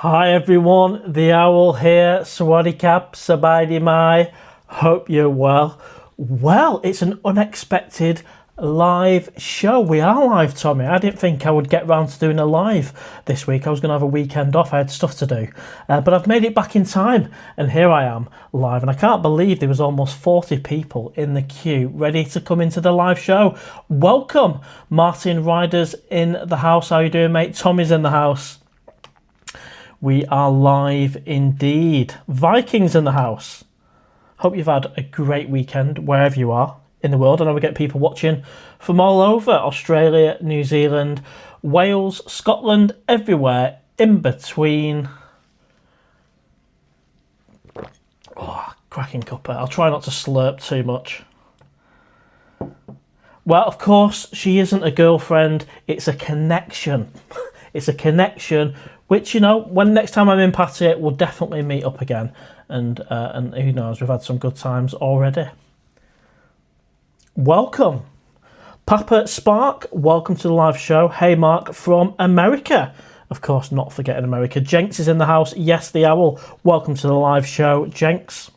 Hi everyone, the Owl here. Sawadee Cap, Sabaidi Mai. Hope you're well. Well, it's an unexpected live show. We are live, Tommy. I didn't think I would get round to doing a live this week. I was going to have a weekend off. I had stuff to do. But I've made it back in time, and here I am live. And I can't believe there was almost 40 people in the queue ready to come into the live show. Welcome, Martin Ryder's in the house. How you doing, mate? Tommy's in the house. We are live indeed. Vikings in the house. Hope you've had a great weekend wherever you are in the world. I know we get people watching from all over. Australia, New Zealand, Wales, Scotland, everywhere in between. Oh, cracking cuppa. I'll try not to slurp too much. Well, of course, she isn't a girlfriend. It's a connection. It's a connection, which, you know, when next time I'm in Pattaya, we'll definitely meet up again. And who knows, we've had some good times already. Welcome. Papa Spark, welcome to the live show. Hey, Mark from America. Of course, not forgetting America. Jenks is in the house. Yes, the Owl. Welcome to the live show, Jenks.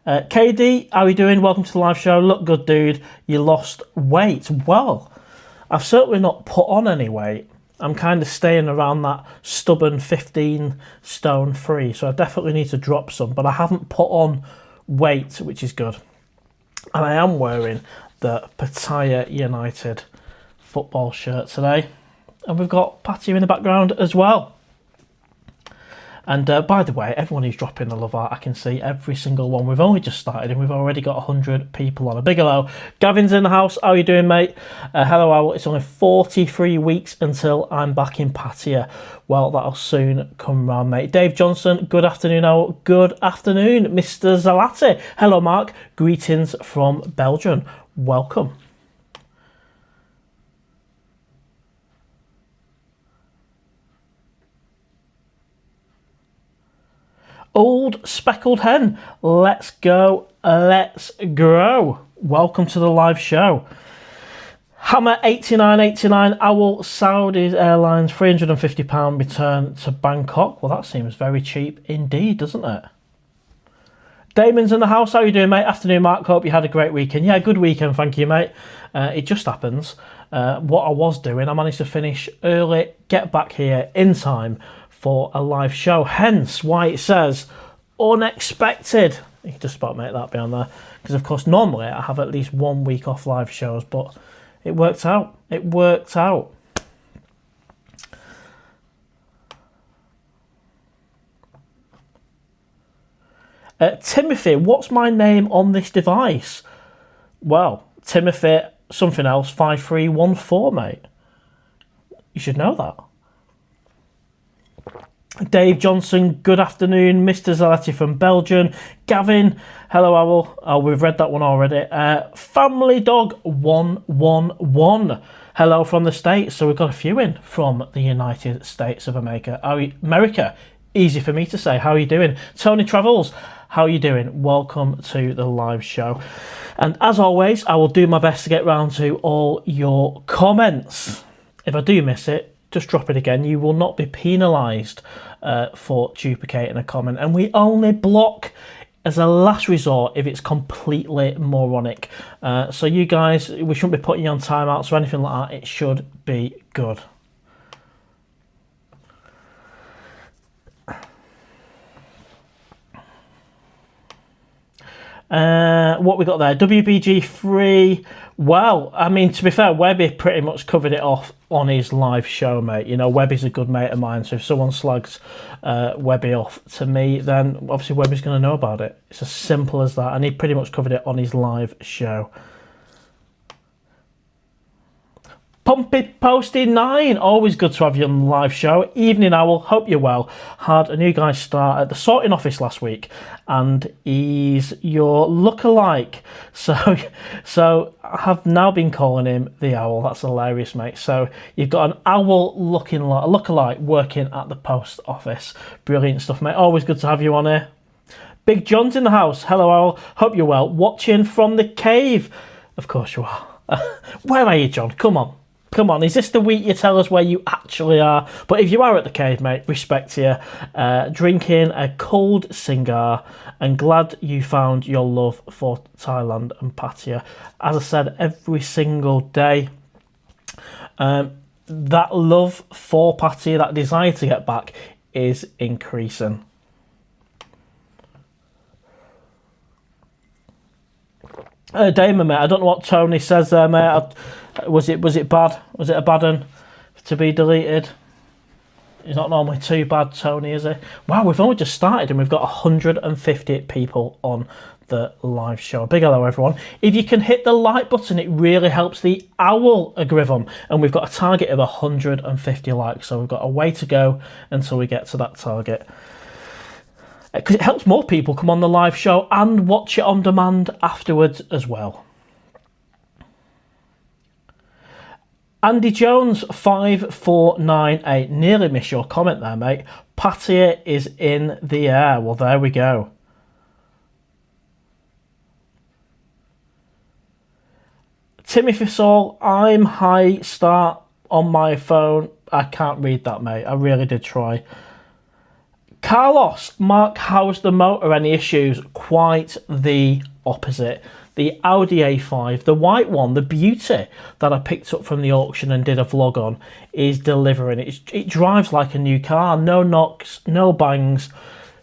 KD, how are you doing? Welcome to the live show. Look good, dude. You lost weight. Well, I've certainly not put on any weight. I'm kind of staying around that stubborn 15 stone free, so I definitely need to drop some, but I haven't put on weight, which is good. And I am wearing the Pattaya United football shirt today, and we've got Pattaya in the background as well. And by the way, everyone who's dropping the love art, I can see every single one. We've only just started and we've already got 100 people on. A big hello. Gavin's in the house. How are you doing, mate? Hello, Owl. It's only 43 weeks until I'm back in Pattaya. Well, that'll soon come round, mate. Dave Johnson, good afternoon, Owl. Good afternoon, Mr. Zalati. Hello, Mark. Greetings from Belgium. Welcome. Old speckled hen, let's go, let's grow. Welcome to the live show. Hammer 89.89, Owl, Saudi Airlines, £350 return to Bangkok. Well, that seems very cheap indeed, doesn't it? Damon's in the house. How are you doing, mate? Afternoon, Mark. Hope you had a great weekend. Yeah, good weekend, thank you, mate. It just happens. What I was doing, I managed to finish early, get back here in time for a live show, hence why it says unexpected. You can just about make that be on there, because of course normally I have at least 1 week off live shows, but it worked out. It worked out. Timothy, what's my name on this device? Well, Timothy something else 5314, mate. You should know that. Dave Johnson, good afternoon. Mr. Zalati from Belgium. Gavin, hello, Owl. Oh, we've read that one already. Family Dog 111. Hello from the States. So we've got a few in from the United States of America. America, easy for me to say. How are you doing? Tony Travels, how are you doing? Welcome to the live show. And as always, I will do my best to get round to all your comments. If I do miss it, just drop it again. You will not be penalised for duplicating a comment, and we only block as a last resort if it's completely moronic. So you guys, we shouldn't be putting you on timeouts or anything like that. It should be good. What we got there? WBG3. Well, I mean, to be fair, Webby pretty much covered it off on his live show, mate. You know, Webby's a good mate of mine, so if someone slags Webby off to me, then obviously Webby's going to know about it. It's as simple as that, and he pretty much covered it on his live show. Pumpy Posty 9, always good to have you on the live show. Evening, Owl, hope you're well. Had a new guy start at the sorting office last week, and he's your lookalike. So I have now been calling him the Owl. That's hilarious, mate. So you've got an owl looking like a lookalike working at the post office. Brilliant stuff, mate. Always good to have you on here. Big John's in the house. Hello, Owl. Hope you're well. Watching from the cave. Of course you are. Where are you, John? Come on. Come on, is this the week you tell us where you actually are? But if you are at the cave, mate, respect to you. Drinking a cold Singar and glad you found your love for Thailand and Pattaya. As I said, every single day, that love for Pattaya, that desire to get back is increasing. Damon, mate, I don't know what Tony says there, mate. Was it bad? Was it a bad one to be deleted? He's not normally too bad, Tony, is he? Wow, we've only just started and we've got 150 people on the live show. Big hello, everyone. If you can hit the like button, it really helps the owl algorithm. And we've got a target of 150 likes, so we've got a way to go until we get to that target. Because it helps more people come on the live show and watch it on demand afterwards as well. Andy Jones 5498, nearly missed your comment there, mate. Pattaya is in the air. Well, there we go. Timothy Saul, I'm high start on my phone. I can't read that, mate. I really did try. Carlos, Mark, how's the motor? Any issues? Quite the opposite. The Audi A5, the white one, the beauty that I picked up from the auction and did a vlog on, is delivering. It drives like a new car. No knocks, no bangs.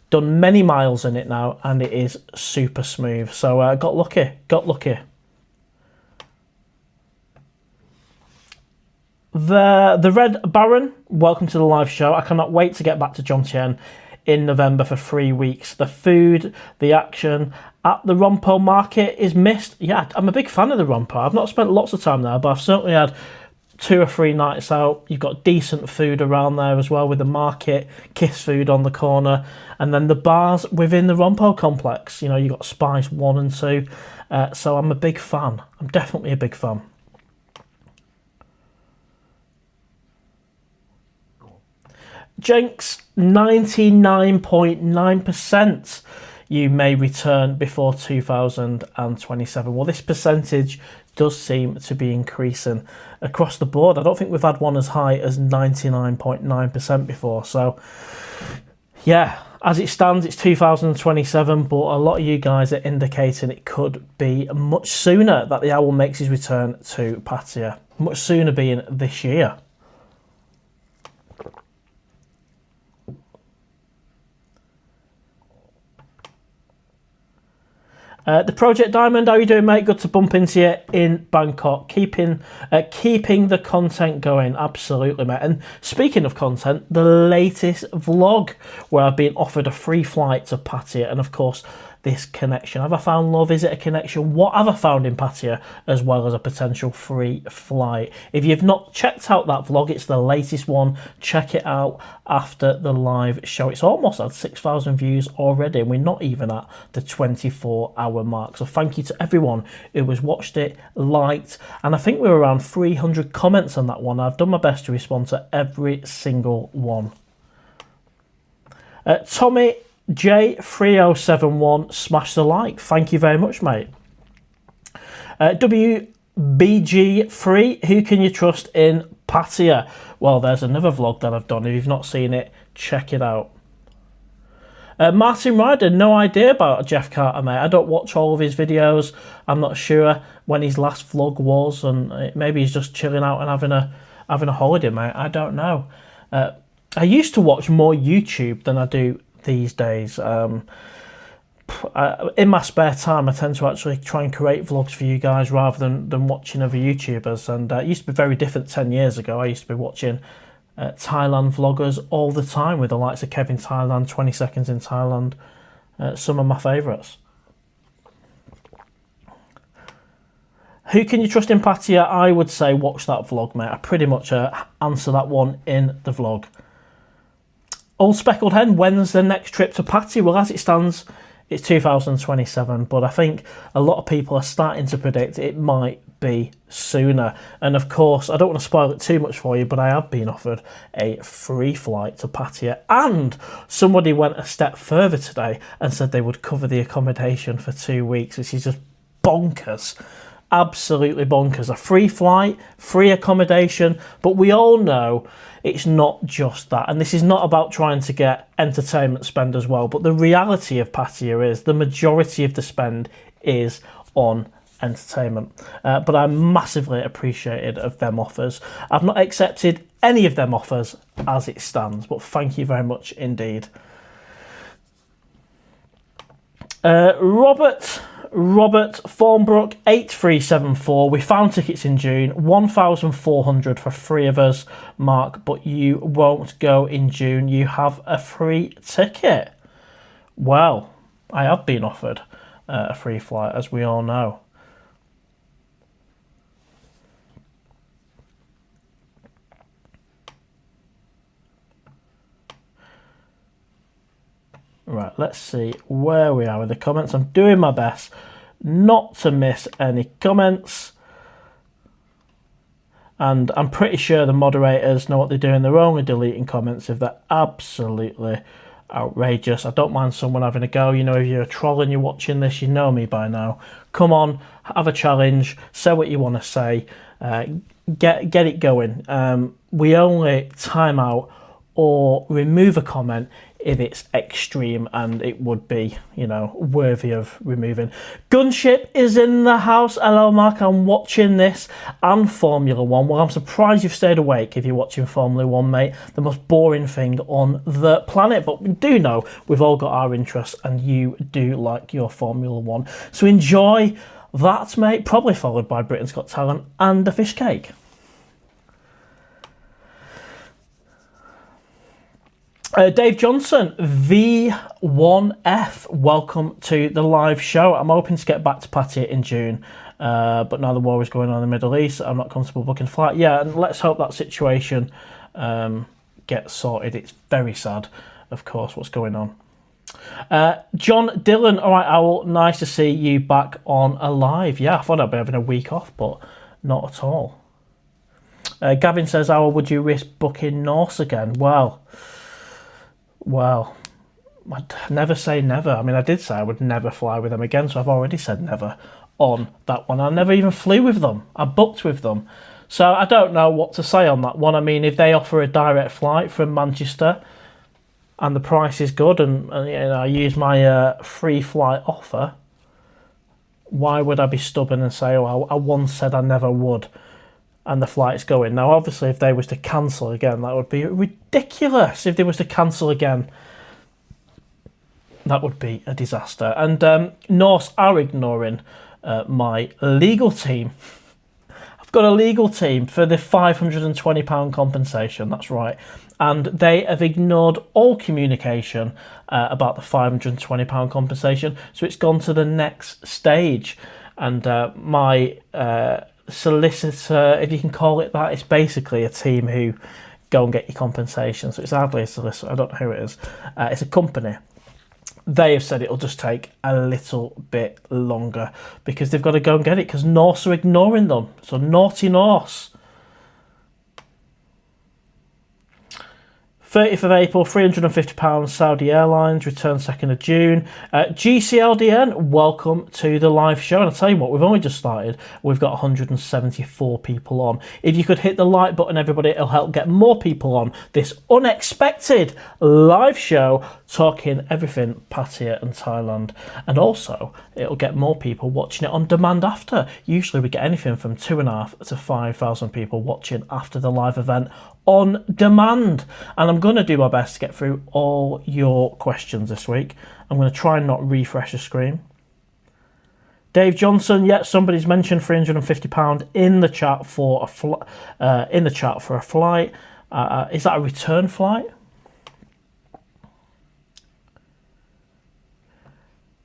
Done many miles in it now, and it is super smooth. So got lucky. The Red Baron, welcome to the live show. I cannot wait to get back to Jomtien in November for 3 weeks. The food, the action at the Rompo market is missed. Yeah, I'm a big fan of the Rompo. I've not spent lots of time there, but I've certainly had 2 or 3 nights out. You've got decent food around there as well, with the market, Kiss Food on the corner, and then the bars within the Rompo complex. You know, you've got Spice 1 and 2. So I'm a big fan. I'm definitely a big fan. Jenks, 99.9% you may return before 2027. Well, this percentage does seem to be increasing across the board. I don't think we've had one as high as 99.9% before. So, yeah, as it stands, it's 2027, but a lot of you guys are indicating it could be much sooner that the owl makes his return to Pattaya. Much sooner being this year. The Project Diamond, how you doing, mate? Good to bump into you in Bangkok. Keeping the content going, absolutely, mate. And speaking of content, the latest vlog where I've been offered a free flight to Pattaya, and of course this connection. Have I found love? Is it a connection? What have I found in Pattaya, as well as a potential free flight? If you've not checked out that vlog, it's the latest one. Check it out after the live show. It's almost had 6,000 views already, and we're not even at the 24-hour mark. So thank you to everyone who has watched it, liked, and I think we're around 300 comments on that one. I've done my best to respond to every single one. Tommy J3071, smash the like. Thank you very much, mate. WBG3, who can you trust in Pattaya? Well, there's another vlog that I've done. If you've not seen it, check it out. Martin Ryder, no idea about Jeff Carter, mate. I don't watch all of his videos. I'm not sure when his last vlog was, and maybe he's just chilling out and having a holiday, mate. I don't know. I used to watch more YouTube than I do these days. In my spare time, I tend to actually try and create vlogs for you guys rather than watching other YouTubers. And it used to be very different 10 years ago. I used to be watching Thailand vloggers all the time, with the likes of Kevin Thailand, 20 Seconds in Thailand, some of my favourites. Who can you trust in Pattaya? I would say watch that vlog, mate. I pretty much answer that one in the vlog. Old Speckled Hen, when's the next trip to Pattaya? Well, as it stands, it's 2027, but I think a lot of people are starting to predict it might be sooner. And of course, I don't want to spoil it too much for you, but I have been offered a free flight to Pattaya, and somebody went a step further today and said they would cover the accommodation for 2 weeks, which is just bonkers. absolutely bonkers. A free flight, free accommodation, but we all know it's not just that. And this is not about trying to get entertainment spend as well, but the reality of Pattaya is the majority of the spend is on entertainment. But I'm massively appreciative of them offers. I've not accepted any of them offers as it stands, but thank you very much indeed. Robert Thornbrook 8374. We found tickets in June, 1,400 for 3 of us, Mark, but you won't go in June. You have a free ticket. Well, I have been offered a free flight, as we all know. Right, let's see where we are with the comments. I'm doing my best not to miss any comments. And I'm pretty sure the moderators know what they're doing. They're only deleting comments if they're absolutely outrageous. I don't mind someone having a go. You know, if you're a troll and you're watching this, you know me by now. Come on, have a challenge. Say what you want to say. Get it going. We only time out or remove a comment if it's extreme and it would be, you know, worthy of removing. Gunship is in the house. Hello, Mark. I'm watching this and Formula One. Well, I'm surprised you've stayed awake if you're watching Formula One, mate. The most boring thing on the planet. But we do know we've all got our interests and you do like your Formula One. So enjoy that, mate. Probably followed by Britain's Got Talent and a fish cake. Dave Johnson, V1F, welcome to the live show. I'm hoping to get back to Pattaya in June, but now the war is going on in the Middle East, I'm not comfortable booking a flight. Yeah, and let's hope that situation gets sorted. It's very sad, of course, what's going on. John Dillon, all right, Owl, nice to see you back on alive. Yeah, I thought I'd be having a week off, but not at all. Gavin says, Owl, would you risk booking Norse again? Well, I'd never say never. I mean, I did say I would never fly with them again, so I've already said never on that one. I never even flew with them. I booked with them. So I don't know what to say on that one. I mean, if they offer a direct flight from Manchester and the price is good and you know, I use my free flight offer, why would I be stubborn and say, oh, I once said I never would? And the flight's going. Now, obviously, if they was to cancel again, that would be ridiculous. If they was to cancel again, that would be a disaster. And Norse are ignoring my legal team. I've got a legal team for the £520 compensation, that's right. And they have ignored all communication about the £520 compensation. So it's gone to the next stage. And my solicitor, if you can call it that, it's basically a team who go and get your compensation. So it's hardly a solicitor, I don't know who it is. It's a company. They have said it'll just take a little bit longer because they've got to go and get it because Norse are ignoring them. So naughty Norse. 30th of April, £350, Saudi Airlines, return 2nd of June. GCLDN, welcome to the live show. And I'll tell you what, we've only just started. We've got 174 people on. If you could hit the like button, everybody, it'll help get more people on this unexpected live show talking everything Pattaya and Thailand. And also, it'll get more people watching it on demand after. Usually we get anything from 2,500 to 5,000 people watching after the live event on demand. And I'm going to do my best to get through all your questions this week. I'm going to try and not refresh the screen. Dave Johnson, yeah, somebody's mentioned £350 in the chat for a flight. Is that a return flight?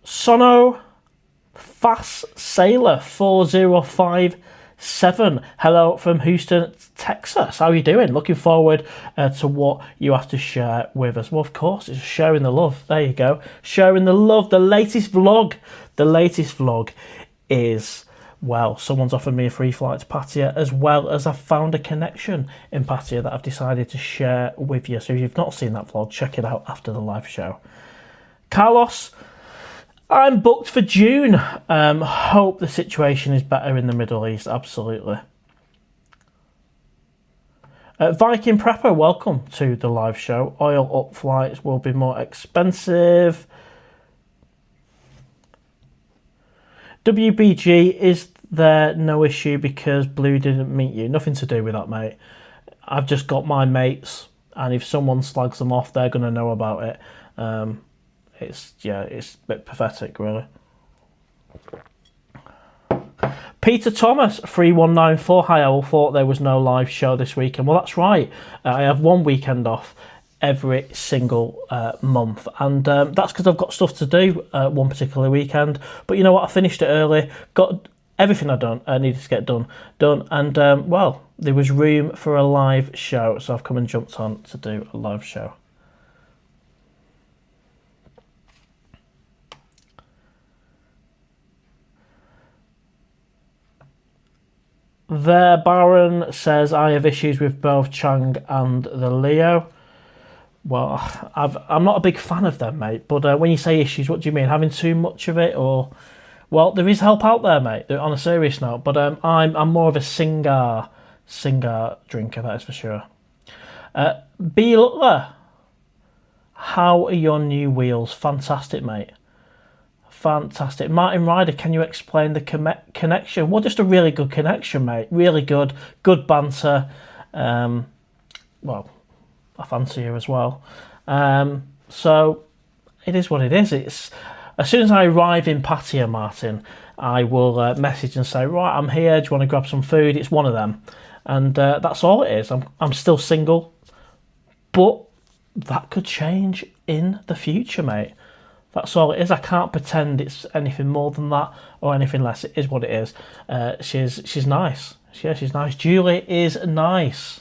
Sono Fast Sailor 4057. Hello from Houston, Texas. How are you doing? Looking forward to what you have to share with us. Well, of course, it's sharing the love. There you go. Sharing the love. The latest vlog. The latest vlog is, well, someone's offered me a free flight to Pattaya, as well as I've found a connection in Pattaya that I've decided to share with you. So if you've not seen that vlog, check it out after the live show. Carlos, I'm booked for June. Hope the situation is better in the Middle East. Absolutely. Viking Prepper, welcome to the live show. Oil up flights will be more expensive. WBG, is there no issue because Blue didn't meet you? Nothing to do with that, mate. I've just got my mates, and if someone slags them off, they're going to know about it. It's a bit pathetic, really. Peter Thomas 3194. Hi, Owl. Thought there was no live show this weekend. Well, that's right. I have one weekend off every single month, and that's because I've got stuff to do one particular weekend. But you know what? I finished it early. Got everything I needed to get done, and well, there was room for a live show, so I've come and jumped on to do a live show. There, Baron says, I have issues with both Chang and the Leo. Well, I'm not a big fan of them, mate. But when you say issues, what do you mean? Having too much of it, or? Well, there is help out there, mate. On a serious note, but I'm more of a Singar drinker, that is for sure. B Lutler, how are your new wheels? Fantastic, mate. Fantastic. Martin Ryder, can you explain the connection? Well, just a really good connection, mate. Really good banter. Well, I fancy you as well. So it is what it is. It's as soon as I arrive in Pattaya, Martin, I will message and say, right, I'm here. Do you want to grab some food? It's one of them, and that's all it is. I'm still single, but that could change in the future, mate. That's all it is. I can't pretend it's anything more than that or anything less. It is what it is. She's nice. Yeah, she's nice. Julie is nice.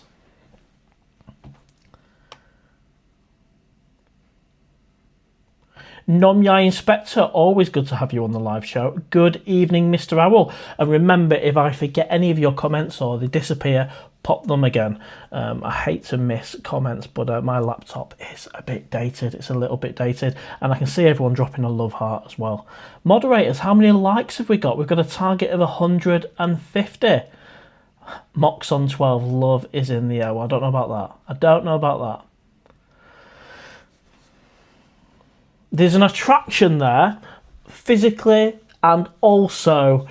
Nomyai Inspector, always good to have you on the live show. Good evening, Mr. Owl. And remember, if I forget any of your comments or they disappear, pop them again. I hate to miss comments, but my laptop is a bit dated. It's a little bit dated. And I can see everyone dropping a love heart as well. Moderators, how many likes have we got? We've got a target of 150. Mox on 12, love is in the air. Well, I don't know about that. I don't know about that. There's an attraction there, physically and also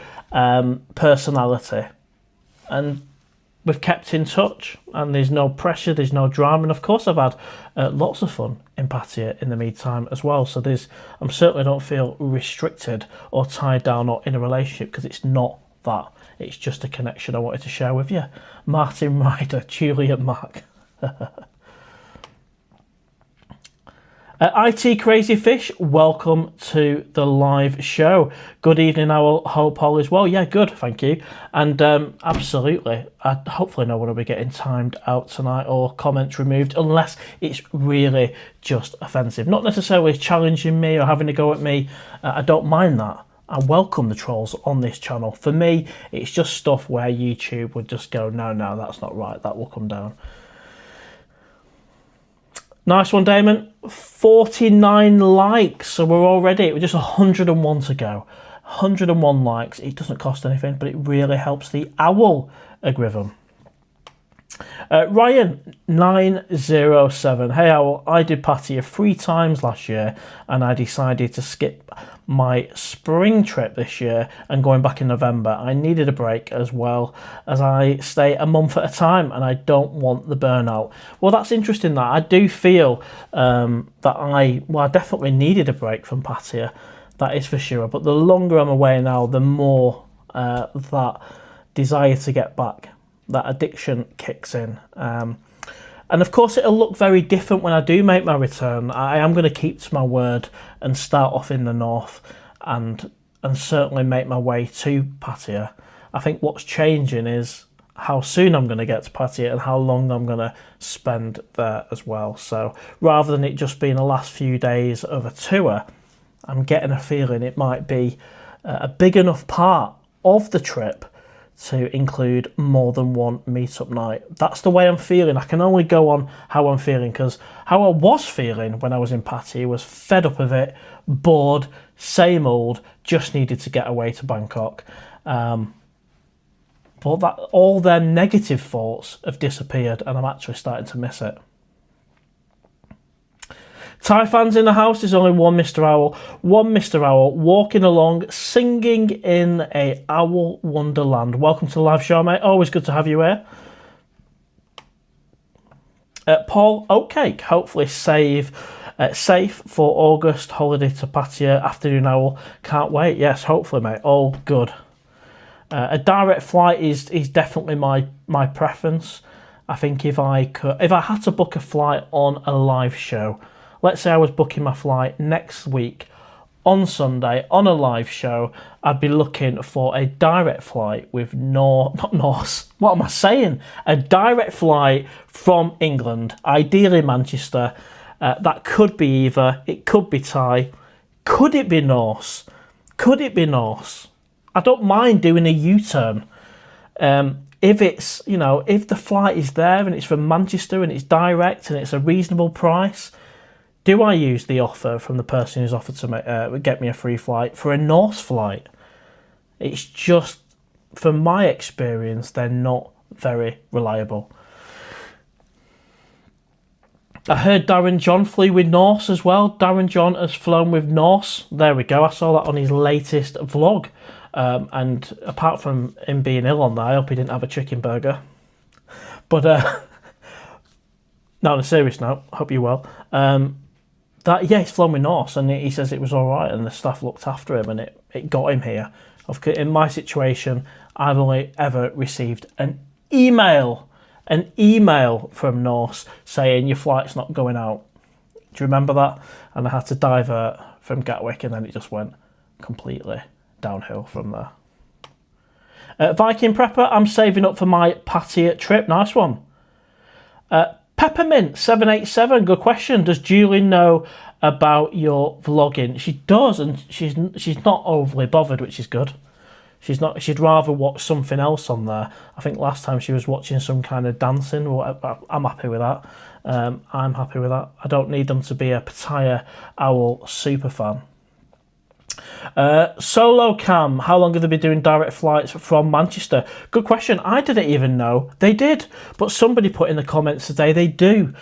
personality. And we've kept in touch, and there's no pressure, there's no drama. And of course, I've had lots of fun in Pattaya in the meantime as well. So I'm certainly don't feel restricted or tied down or in a relationship, because it's not that. It's just a connection I wanted to share with you. Martin Ryder, Juliet Mark. IT Crazy Fish, welcome to the live show. Good evening, I hope all is well. Yeah, good, thank you. And absolutely, I hopefully no one will be getting timed out tonight or comments removed, unless it's really just offensive. Not necessarily challenging me or having to go at me. I don't mind that. I welcome the trolls on this channel. For me, it's just stuff where YouTube would just go, no, that's not right, that will come down. Nice one, Damon. 49 likes. So we're already, we're just 101 to go. 101 likes. It doesn't cost anything, but it really helps the owl algorithm. Ryan 907. Hey Owl, I did Pattaya 3 times last year, and I decided to skip my spring trip this year and going back in November. I needed a break as well, as I stay a month at a time and I don't want the burnout. Well, that's interesting. That I do feel that I definitely needed a break from Pattaya, that is for sure. But the longer I'm away now, the more that desire to get back, that addiction kicks in. And of course, it'll look very different when I do make my return. I am going to keep to my word and start off in the north and certainly make my way to Pattaya. I think what's changing is how soon I'm going to get to Pattaya and how long I'm going to spend there as well. So rather than it just being the last few days of a tour, I'm getting a feeling it might be a big enough part of the trip to include more than one meetup night. That's the way I'm feeling. I can only go on how I'm feeling, because how I was feeling when I was in Pattaya was fed up of it, bored, same old, just needed to get away to Bangkok. But that all their negative thoughts have disappeared, and I'm actually starting to miss it. Thai fans in the house. There's only one Mr. Owl. One Mr. Owl walking along, singing in a owl wonderland. Welcome to the live show, mate. Always good to have you here. Paul Oatcake, hopefully safe for August holiday to Pattaya. Afternoon Owl, can't wait. Yes, hopefully, mate. All good. A direct flight is definitely my preference. I think if I had to book a flight on a live show, let's say I was booking my flight next week on Sunday on a live show, I'd be looking for a direct flight with not Norse. What am I saying? A direct flight from England, ideally Manchester. That could be either. It could be Thai. Could it be Norse? Could it be Norse? I don't mind doing a U-turn. If it's, if the flight is there and it's from Manchester and it's direct and it's a reasonable price, do I use the offer from the person who's offered to get me a free flight for a Norse flight? It's just, from my experience, they're not very reliable. I heard Darren John flew with Norse as well. Darren John has flown with Norse. There we go. I saw that on his latest vlog. And apart from him being ill on there, I hope he didn't have a chicken burger. But no, on a serious note, hope you're well. He's flown with Norse, and he says it was all right, and the staff looked after him, and it got him here. In my situation, I've only ever received an email from Norse saying your flight's not going out. Do you remember that? And I had to divert from Gatwick, and then it just went completely downhill from there. Viking Prepper, I'm saving up for my Pattaya trip. Nice one. Peppermint 787, good question. Does Julie know about your vlogging? She does, and she's not overly bothered, which is good. She'd rather watch something else on there. I think last time she was watching some kind of dancing. I'm happy with that. I'm happy with that. I don't need them to be a Pattayaowl super fan. Solo Cam, how long have they been doing direct flights from Manchester? Good question. I didn't even know they did, but somebody put in the comments today they do.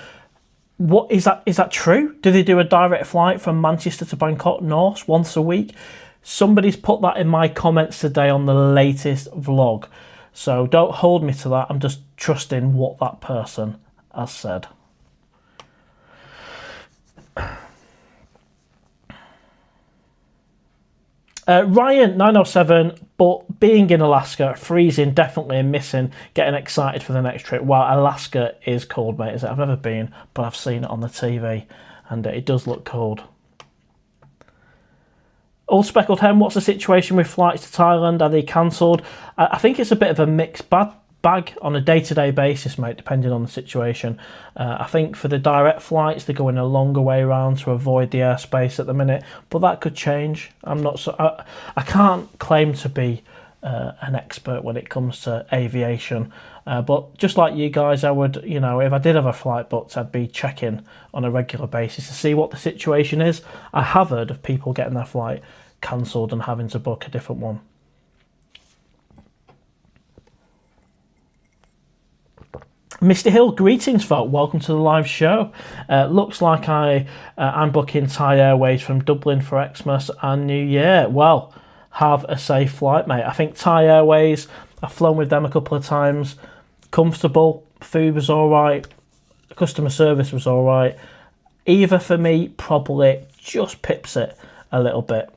What is that? Is that true? Do they do a direct flight from Manchester to Bangkok Norse once a week? Somebody's put that in my comments today on the latest vlog, so don't hold me to that. I'm just trusting what that person has said. Ryan 907, but being in Alaska, freezing definitely, and missing getting excited for the next trip. Wow, Alaska is cold, mate. I've never been, but I've seen it on the TV, and it does look cold. Old Speckled Hen, what's the situation with flights to Thailand? Are they cancelled? I think it's a bit of a mixed bag on a day-to-day basis, mate, depending on the situation. I think for the direct flights, they're going a longer way around to avoid the airspace at the minute, but that could change. I can't claim to be an expert when it comes to aviation, but just like you guys, I would, if I did have a flight booked, I'd be checking on a regular basis to see what the situation is. I have heard of people getting their flight cancelled and having to book a different one. Mr. Hill, greetings, folk. Welcome to the live show. Looks like I'm booking Thai Airways from Dublin for Xmas and New Year. Well, have a safe flight, mate. I think Thai Airways, I've flown with them a couple of times. Comfortable, food was all right, customer service was all right. Either for me, probably just pips it a little bit.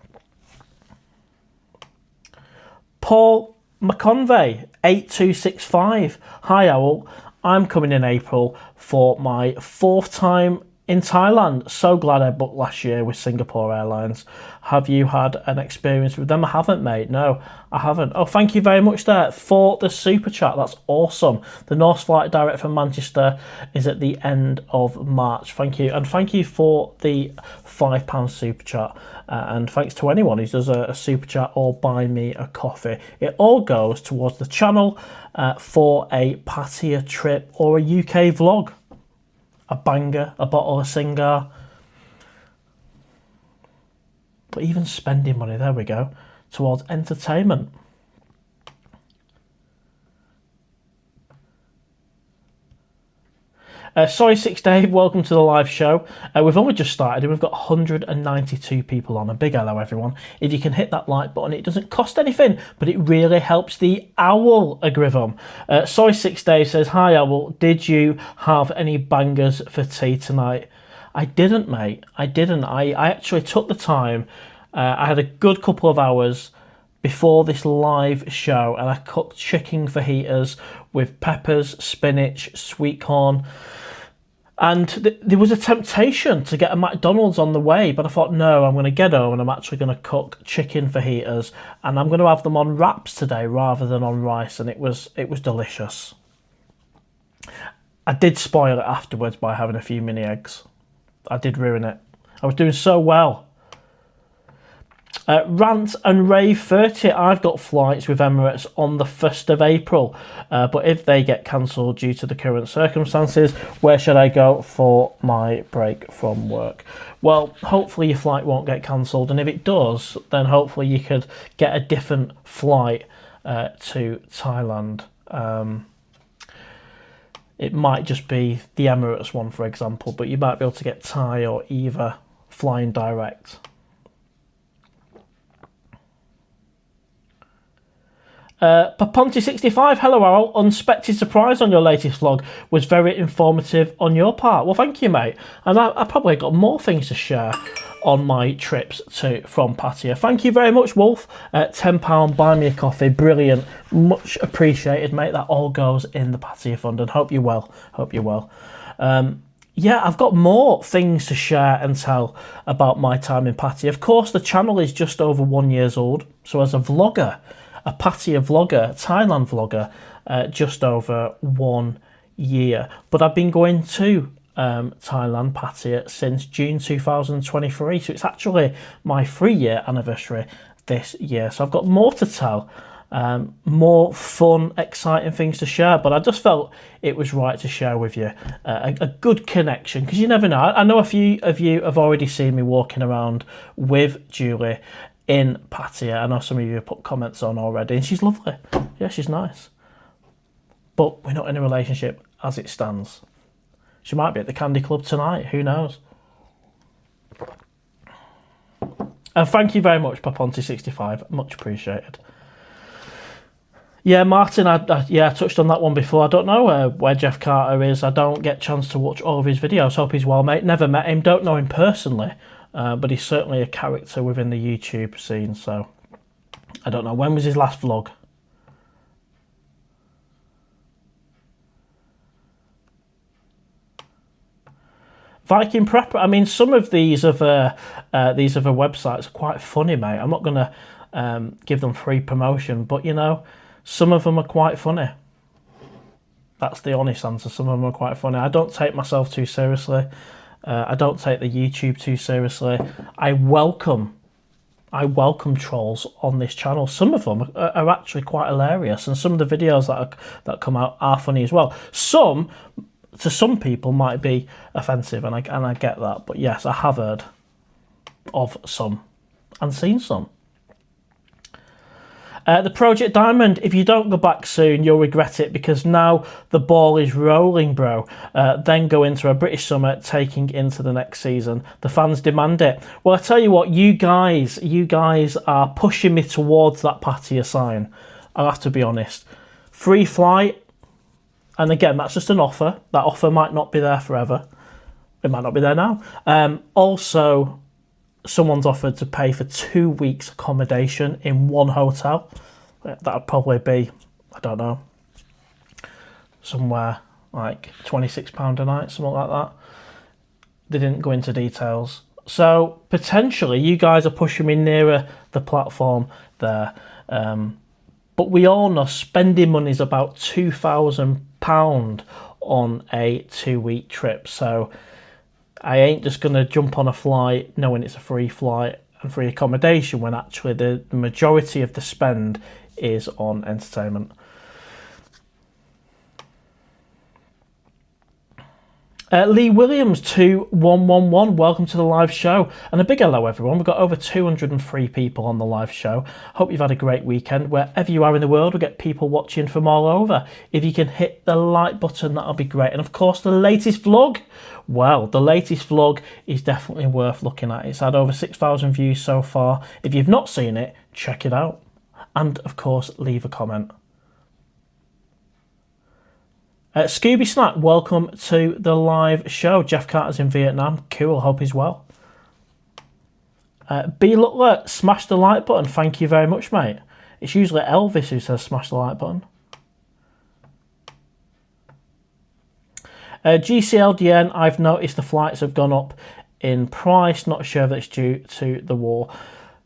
Paul McConvey, 8265. Hi, Owl. I'm coming in April for my 4th time in Thailand, so glad I booked last year with Singapore Airlines. Have you had an experience with them? I haven't, mate. No, I haven't. Oh, thank you very much there for the super chat. That's awesome. The Norse flight direct from Manchester is at the end of March. Thank you. And thank you for the £5 super chat. And thanks to anyone who does a super chat or buy me a coffee. It all goes towards the channel for a Pattaya trip or a UK vlog. A banger, a bottle of Singar. But even spending money, there we go, towards entertainment. Sorry, 6 Dave, welcome to the live show. We've only just started and we've got 192 people on. A big hello, everyone. If you can hit that like button, it doesn't cost anything, but it really helps the Owl algorithm. Sorry, 6 Dave says, hi, Owl, did you have any bangers for tea tonight? I didn't, mate. I didn't. I actually took the time. I had a good couple of hours before this live show and I cooked chicken fajitas with peppers, spinach, sweet corn. And there was a temptation to get a McDonald's on the way, but I thought, no, I'm going to get home and I'm actually going to cook chicken fajitas and I'm going to have them on wraps today rather than on rice, and it was delicious. I did spoil it afterwards by having a few mini eggs. I did ruin it. I was doing so well. Rant and Rave 30, I've got flights with Emirates on the 1st of April, but if they get cancelled due to the current circumstances, where should I go for my break from work? Well, hopefully your flight won't get cancelled, and if it does, then hopefully you could get a different flight to Thailand. It might just be the Emirates one, for example, but you might be able to get Thai or EVA flying direct. Paponti65, hello Owl, unexpected surprise on your latest vlog, was very informative on your part. Well, thank you, mate, and I probably got more things to share on my trips from Pattaya. Thank you very much, Wolf. £10, buy me a coffee, brilliant, much appreciated, mate. That all goes in the Pattaya fund, and hope you're well. Yeah, I've got more things to share and tell about my time in Pattaya. Of course, the channel is just over 1 year old, so as a vlogger, a Pattaya vlogger, Thailand vlogger, just over 1 year. But I've been going to Thailand, Pattaya, since June 2023. So it's actually my 3-year anniversary this year. So I've got more to tell, more fun, exciting things to share. But I just felt it was right to share with you a good connection, because you never know. I know a few of you have already seen me walking around with Julie in Pattaya. I know some of you have put comments on already, and she's lovely. Yeah, she's nice. But we're not in a relationship as it stands. She might be at the Candy Club tonight, who knows? And thank you very much, Paponti65, much appreciated. Yeah, Martin, I touched on that one before. I don't know where Jeff Carter is. I don't get a chance to watch all of his videos. Hope he's well, mate. Never met him, don't know him personally. But he's certainly a character within the YouTube scene, so I don't know. When was his last vlog? Viking Prepper. I mean, some of these other websites are quite funny, mate. I'm not going to give them free promotion, but, you know, some of them are quite funny. That's the honest answer. Some of them are quite funny. I don't take myself too seriously. I don't take the YouTube too seriously. I welcome trolls on this channel. Some of them are actually quite hilarious, and some of the videos that come out are funny as well. Some, to some people, might be offensive, and I get that. But yes, I have heard of some and seen some. The Project Diamond, if you don't go back soon, you'll regret it, because now the ball is rolling, bro. Then go into a British summer, taking into the next season. The fans demand it. Well, I tell you what, you guys are pushing me towards that Pattaya sign. I'll have to be honest. Free flight, and again, that's just an offer. That offer might not be there forever. It might not be there now. Also, someone's offered to pay for 2 weeks accommodation in one hotel. That would probably be, I don't know, somewhere like £26 a night, something like that. They didn't go into details. So potentially you guys are pushing me nearer the platform there. But we all know spending money is about £2,000 on a 2-week trip. So I ain't just going to jump on a flight knowing it's a free flight and free accommodation when actually the majority of the spend is on entertainment. Lee Williams 2111, welcome to the live show, and a big hello everyone. We've got over 203 people on the live show. Hope you've had a great weekend wherever you are in the world. We get people watching from all over. If you can hit the like button, that'll be great. And of course the latest vlog, well, the latest vlog is definitely worth looking at. It's had over 6,000 views so far. If you've not seen it, check it out, and of course leave a comment. Scooby Snack, welcome to the live show. Jeff Carter's in Vietnam. Cool, hope he's well. B. Lutler, smash the like button. Thank you very much, mate. It's usually Elvis who says smash the like button. GCLDN, I've noticed the flights have gone up in price. Not sure if it's due to the war.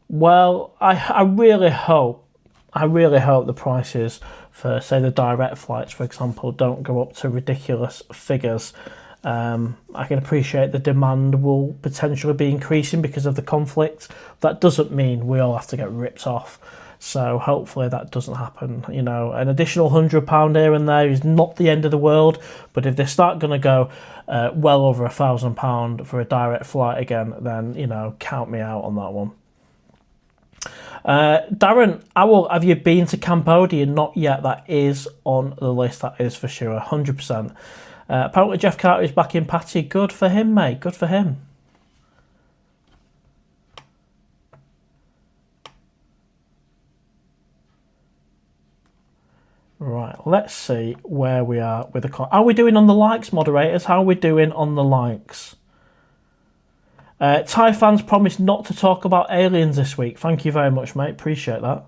Well, I really hope the prices for, say, the direct flights, for example, don't go up to ridiculous figures. I can appreciate the demand will potentially be increasing because of the conflict. That doesn't mean we all have to get ripped off. So hopefully that doesn't happen. You know, an additional £100 here and there is not the end of the world. But if they start going to go well over £1,000 for a direct flight again, then, you know, count me out on that one. Darren Owl, have you been to Cambodia? Not yet. That is on the list. That is for sure, 100%. Apparently Jeff Carter is back in Pattaya. Good for him, mate. Good for him. Right, let's see where we are with the... How are we doing on the likes, moderators? How are we doing on the likes? Thai fans promised not to talk about aliens this week. Thank you very much, mate. Appreciate that.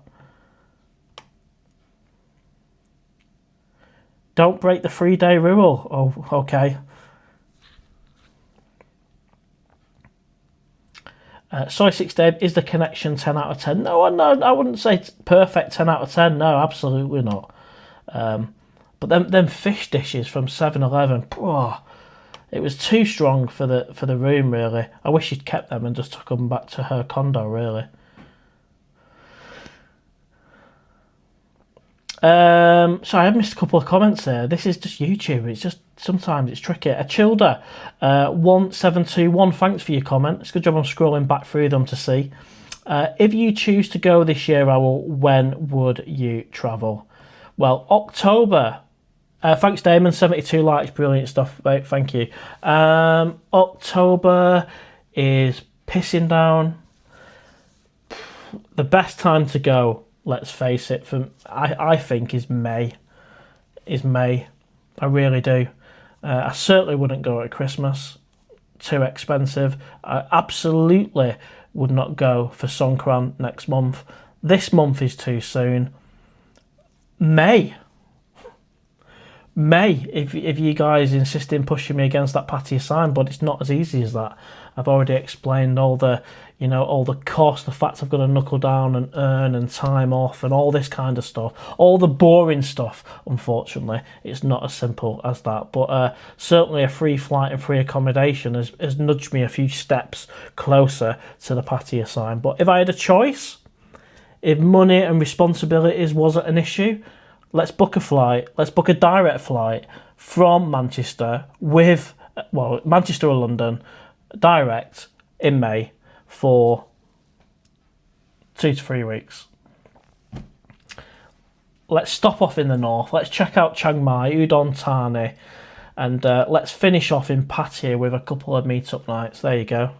Don't break the 3-day rule. Oh, okay. Soy6 Dave, is the connection 10 out of 10? No, I wouldn't say it's perfect 10 out of 10. No, absolutely not. But them fish dishes from 7-Eleven, it was too strong for the room, really. I wish she'd kept them and just took them back to her condo, really. Sorry, I've missed a couple of comments there. This is just YouTube. It's just, sometimes it's tricky. Achilda, 1721, thanks for your comment. It's a good job I'm scrolling back through them to see. If you choose to go this year, Owl, when would you travel? Well, October. Thanks, Damon. 72 likes. Brilliant stuff, mate. Thank you. October is pissing down. The best time to go, let's face it, I think is May. I really do. I certainly wouldn't go at Christmas. Too expensive. I absolutely would not go for Songkran next month. This month is too soon. May, if you guys insist in pushing me against that Pattaya sign, but it's not as easy as that. I've already explained all the cost, the fact I've got to knuckle down and earn and time off and all this kind of stuff, all the boring stuff. Unfortunately, it's not as simple as that. But certainly a free flight and free accommodation has nudged me a few steps closer to the Pattaya sign. But if I had a choice, if money and responsibilities wasn't an issue, let's book a flight. Let's book a direct flight from Manchester Manchester or London, direct in May for 2 to 3 weeks. Let's stop off in the north. Let's check out Chiang Mai, Udon Thani, and let's finish off in Pattaya with a couple of meet-up nights. There you go.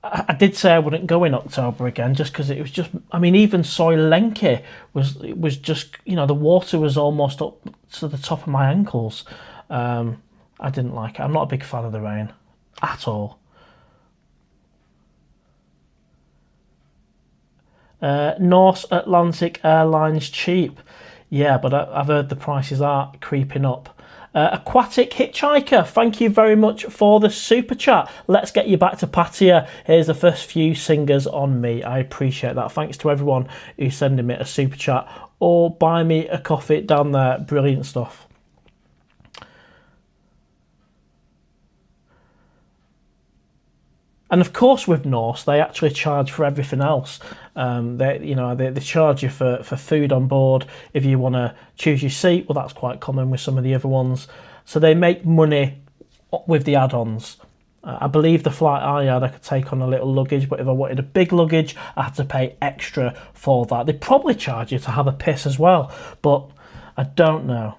I did say I wouldn't go in October again, just because it was just... I mean, even Soi Lenke was just... the water was almost up to the top of my ankles. I didn't like it. I'm not a big fan of the rain at all. North Atlantic Airlines cheap. Yeah, but I've heard the prices are creeping up. Aquatic Hitchhiker, thank you very much for the super chat. Let's get you back to Pattaya. Here's the first few singers on me. I appreciate that. Thanks to everyone who's sending me a super chat or buy me a coffee down there. Brilliant stuff. And of course, with Norse, they actually charge for everything else. They charge you for food on board. If you want to choose your seat, well, that's quite common with some of the other ones. So they make money with the add-ons. I believe the flight I had, I could take on a little luggage, but if I wanted a big luggage, I had to pay extra for that. They probably charge you to have a piss as well, but I don't know.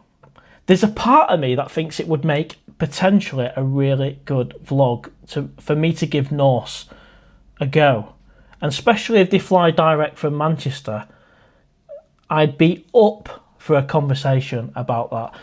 There's a part of me that thinks it would make potentially a really good vlog for me to give Norse a go. And especially if they fly direct from Manchester, I'd be up for a conversation about that.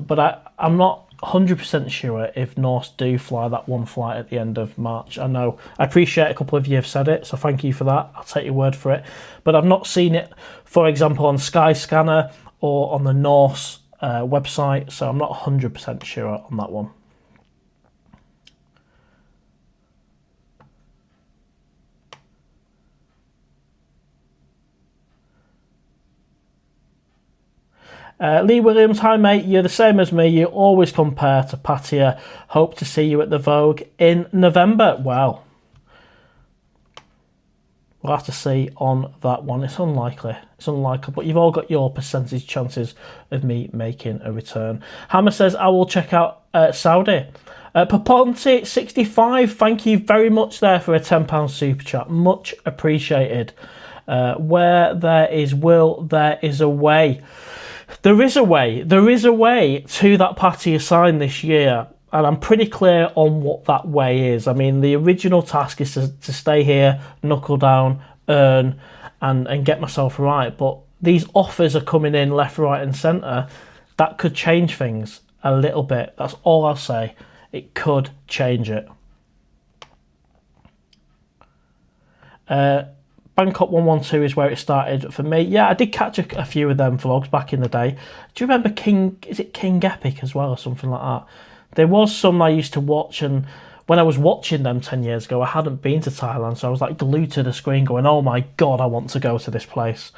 But I'm not 100% sure if Norse do fly that one flight at the end of March. I know, I appreciate a couple of you have said it, so thank you for that. I'll take your word for it. But I've not seen it, for example, on Skyscanner or on the Norse website, so I'm not 100% sure on that one. Lee Williams, hi mate, you're the same as me, you always compare to Pattaya. Hope to see you at the Vogue in November. Well, we'll have to see on that one. It's unlikely, but you've all got your percentage chances of me making a return. Hammer says, I will check out Saudi. Paponti 65, thank you very much there for a £10 super chat, much appreciated. Where there is will, there is a way. There is a way to that Pattaya sign this year, and I'm pretty clear on what that way is. I mean, the original task is to stay here, knuckle down, earn, and get myself right. But these offers are coming in left, right, and centre. That could change things a little bit. That's all I'll say. It could change it. Bangkok 112 is where it started for me. Yeah, I did catch a few of them vlogs back in the day. Do you remember King Epic as well, or something like that? There was some I used to watch, and when I was watching them 10 years ago, I hadn't been to Thailand, so I was like glued to the screen going, oh my God, I want to go to this place.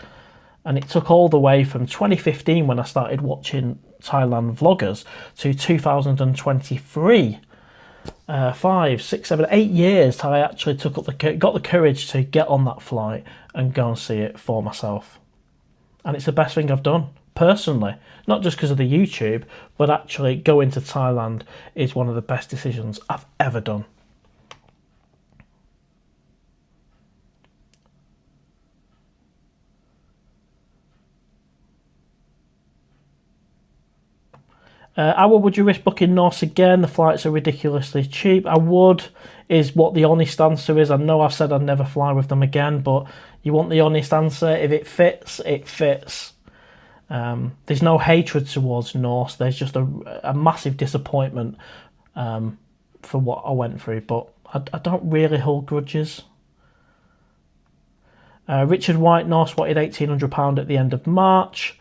And it took all the way from 2015 when I started watching Thailand vloggers to 2023. 5, 6, 7, 8 years till I actually got the courage to get on that flight and go and see it for myself. And it's the best thing I've done, personally. Not just because of the YouTube, but actually going to Thailand is one of the best decisions I've ever done. Would you risk booking Norse again? The flights are ridiculously cheap. I would, is what the honest answer is. I know I've said I'd never fly with them again, but you want the honest answer. If it fits, it fits. There's no hatred towards Norse. There's just a massive disappointment for what I went through, but I don't really hold grudges. Richard White, Norse wanted £1,800 at the end of March.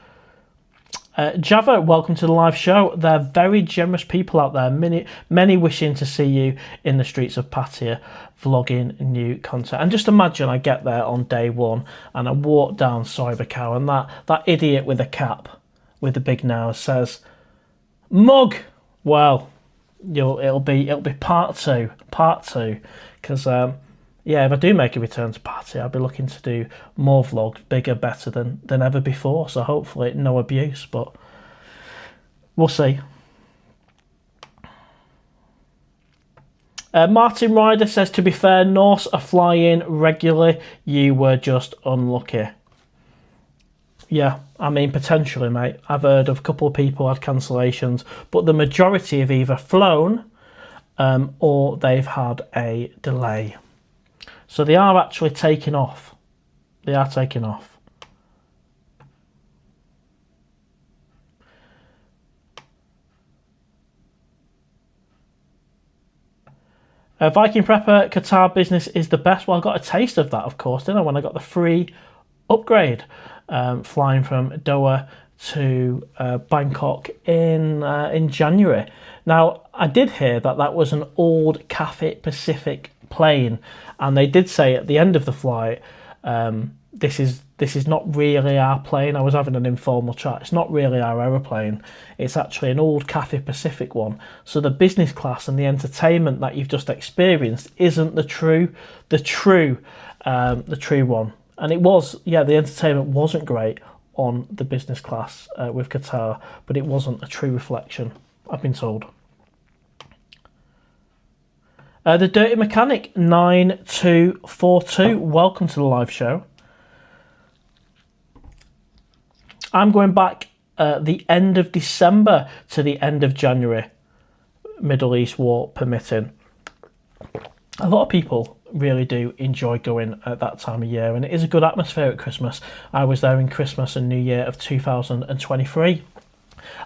Java, welcome to the live show. They're very generous people out there. Many wishing to see you in the streets of Pattaya vlogging new content. And just imagine I get there on day one and I walk down Cybercow and that idiot with a cap with the big nose says, "Mug." Well, it'll be part two, because yeah, if I do make a return to Pattaya, I'll be looking to do more vlogs, bigger, better than ever before. So hopefully no abuse, but we'll see. Martin Ryder says, to be fair, Norse are flying regularly. You were just unlucky. Yeah, I mean, potentially, mate. I've heard of a couple of people had cancellations, but the majority have either flown or they've had a delay. So they are actually taking off. They are taking off. Viking Prepper, Qatar business is the best. Well, I got a taste of that, of course, didn't I, when I got the free upgrade flying from Doha to Bangkok in January. Now, I did hear that that was an old Cathay Pacific plane, and they did say at the end of the flight, this is not really our plane. I was having an informal chat. It's not really our aeroplane. It's actually an old Cathay Pacific one. So the business class and the entertainment that you've just experienced isn't the true one. And it was, yeah, the entertainment wasn't great on the business class with Qatar, but it wasn't a true reflection, I've been told. The Dirty Mechanic 9242, welcome to the live show. I'm going back the end of December to the end of January, Middle East war permitting. A lot of people really do enjoy going at that time of year, and it is a good atmosphere at Christmas. I was there in Christmas and New Year of 2023.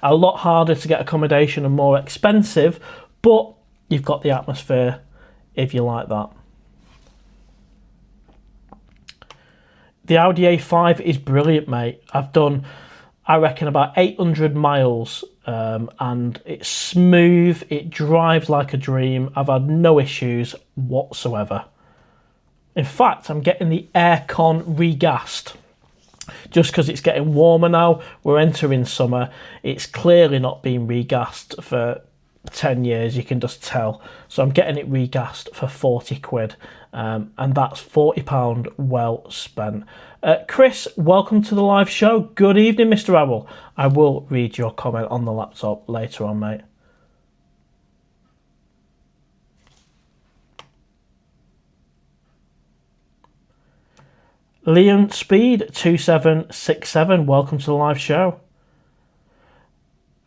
A lot harder to get accommodation and more expensive, but you've got the atmosphere if you like that. The Audi A5 is brilliant, mate. I've done, I reckon, about 800 miles and it's smooth. It drives like a dream. I've had no issues whatsoever. In fact, I'm getting the aircon regassed just because it's getting warmer now. We're entering summer. It's clearly not been regassed for 10 years, you can just tell. So I'm getting it regassed for 40 quid, and that's £40 well spent. Chris, welcome to the live show. Good evening, Mr. Owl. I will read your comment on the laptop later on, mate. Leon Speed 2767, welcome to the live show.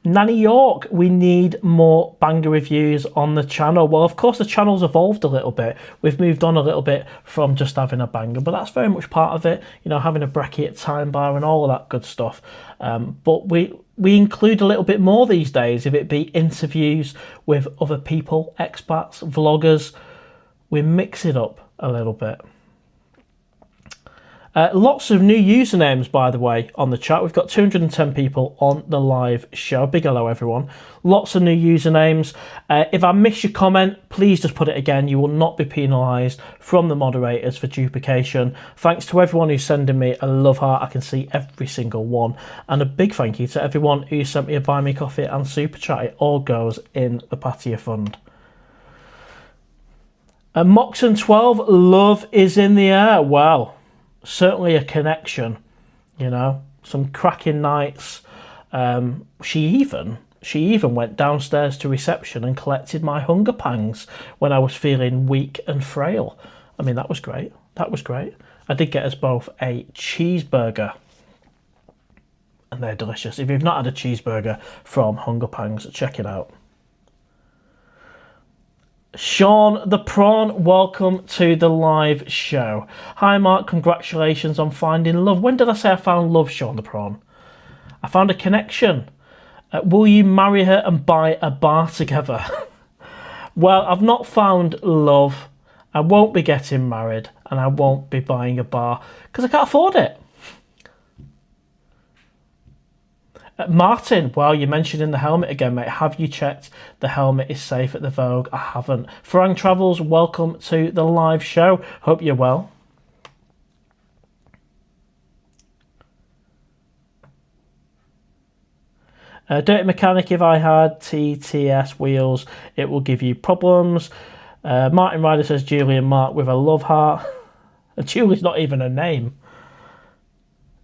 Nanny York, we need more banger reviews on the channel. Well, of course, the channel's evolved a little bit. We've moved on a little bit from just having a banger, but that's very much part of it. You know, having a bracket, time bar, and all of that good stuff. But we include a little bit more these days, if it be interviews with other people, expats, vloggers. We mix it up a little bit. Lots of new usernames, by the way, on the chat. We've got 210 people on the live show. Big hello, everyone. Lots of new usernames. If I miss your comment, please just put it again. You will not be penalised from the moderators for duplication. Thanks to everyone who's sending me a love heart. I can see every single one. And a big thank you to everyone who sent me a Buy Me Coffee and Super Chat. It all goes in the Pattaya Fund. Moxon12, love is in the air. Wow. Certainly a connection, you know, some cracking nights. She even went downstairs to reception and collected my hunger pangs when I was feeling weak and frail. I mean, that was great. That was great. I did get us both a cheeseburger, and they're delicious. If you've not had a cheeseburger from Hunger Pangs, check it out. Sean the Prawn, welcome to the live show. Hi Mark, congratulations on finding love. When did I say I found love, Sean the Prawn? I found a connection. Will you marry her and buy a bar together? Well, I've not found love. I won't be getting married and I won't be buying a bar because I can't afford it. Martin, well, you're mentioning the helmet again, mate. Have you checked the helmet is safe at the Vogue? I haven't. Farang Travels, welcome to the live show. Hope you're well. Dirty Mechanic, if I had TTS wheels, it will give you problems. Martin Ryder says Julian Mark with a love heart. Julie's not even a name.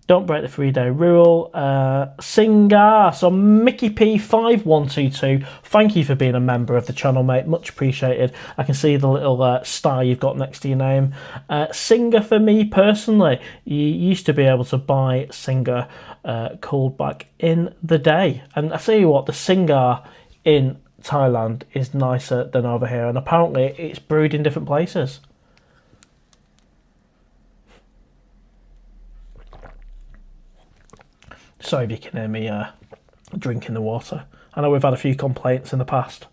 Don't break the 3-day rule. Singer, so Mickey P5122, thank you for being a member of the channel, mate. Much appreciated. I can see the little star you've got next to your name. Singer, for me personally, you used to be able to buy Singer called back in the day. And I tell you what, the Singer in Thailand is nicer than over here. And apparently it's brewed in different places. Sorry if you can hear me drinking the water. I know we've had a few complaints in the past.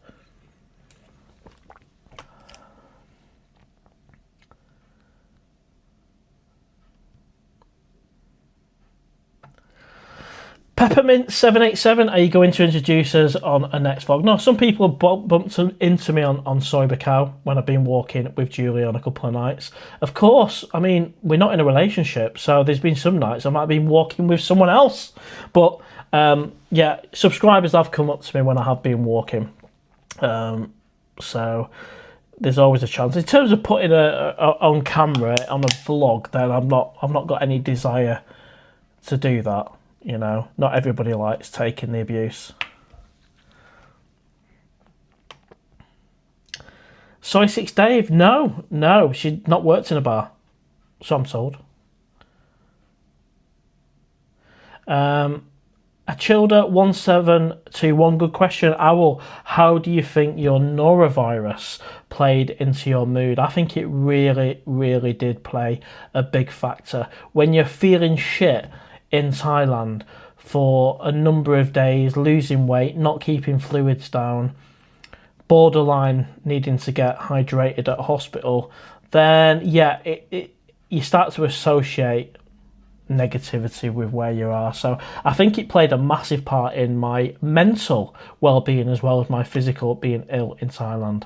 Peppermint787, are you going to introduce us on a next vlog? No, some people have bumped into me on Sober Cow when I've been walking with Julie on a couple of nights. Of course, I mean, we're not in a relationship, so there's been some nights I might have been walking with someone else. But, yeah, subscribers have come up to me when I have been walking. So there's always a chance. In terms of putting on camera on a vlog, then I've not got any desire to do that. You know, not everybody likes taking the abuse. Soy 6 Dave, no, she'd not worked in a bar, so I'm told. Achilda1721, good question. Owl, how do you think your norovirus played into your mood? I think it really did play a big factor. When you're feeling shit in Thailand for a number of days, losing weight, not keeping fluids down, borderline needing to get hydrated at hospital, then yeah, you start to associate negativity with where you are. So I think it played a massive part in my mental well-being as well as my physical being ill in Thailand.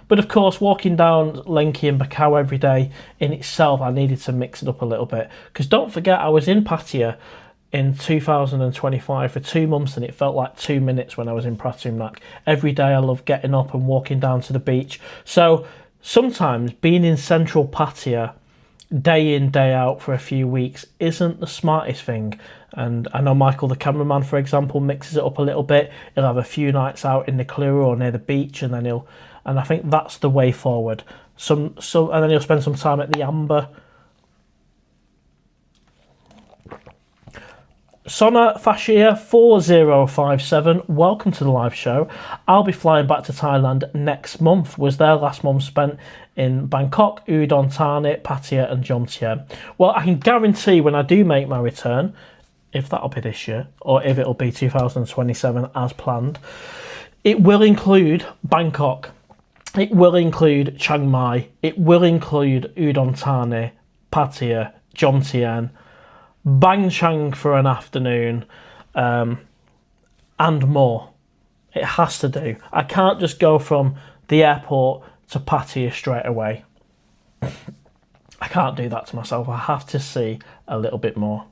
But of course, walking down Lenki and Bacau every day in itself, I needed to mix it up a little bit. Because don't forget, I was in Pattaya in 2025 for 2 months and it felt like 2 minutes when I was in Pratumnak. Every day I love getting up and walking down to the beach. So sometimes being in central Pattaya day in, day out for a few weeks isn't the smartest thing. And I know Michael, the cameraman, for example, mixes it up a little bit. He'll have a few nights out in the Clearer or near the beach, and then and I think that's the way forward. And then he'll spend some time at the Amber. Sona Fashia 4057, welcome to the live show. I'll be flying back to Thailand next month. Was there last month spent in Bangkok, Udon Thani, Pattaya and Jomtien. Well, I can guarantee when I do make my return, if that'll be this year, or if it'll be 2027 as planned, it will include Bangkok. It will include Chiang Mai. It will include Udon Thani, Pattaya, Jomtien, Bang Chang for an afternoon, and more. It has to do. I can't just go from the airport to Pattaya straight away. I can't do that to myself. I have to see a little bit more.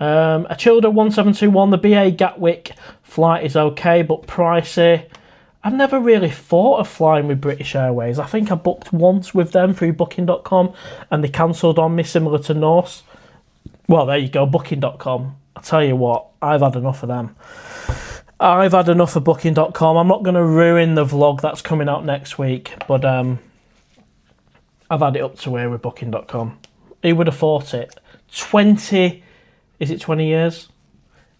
Achilda1721, the BA Gatwick flight is okay, but pricey. I've never really thought of flying with British Airways. I think I booked once with them through booking.com and they cancelled on me, similar to Norse. Well, there you go, booking.com. I tell you what, I've had enough of them. I've had enough of booking.com. I'm not going to ruin the vlog that's coming out next week, but I've had it up to here with booking.com. Who would have thought it? 20 years?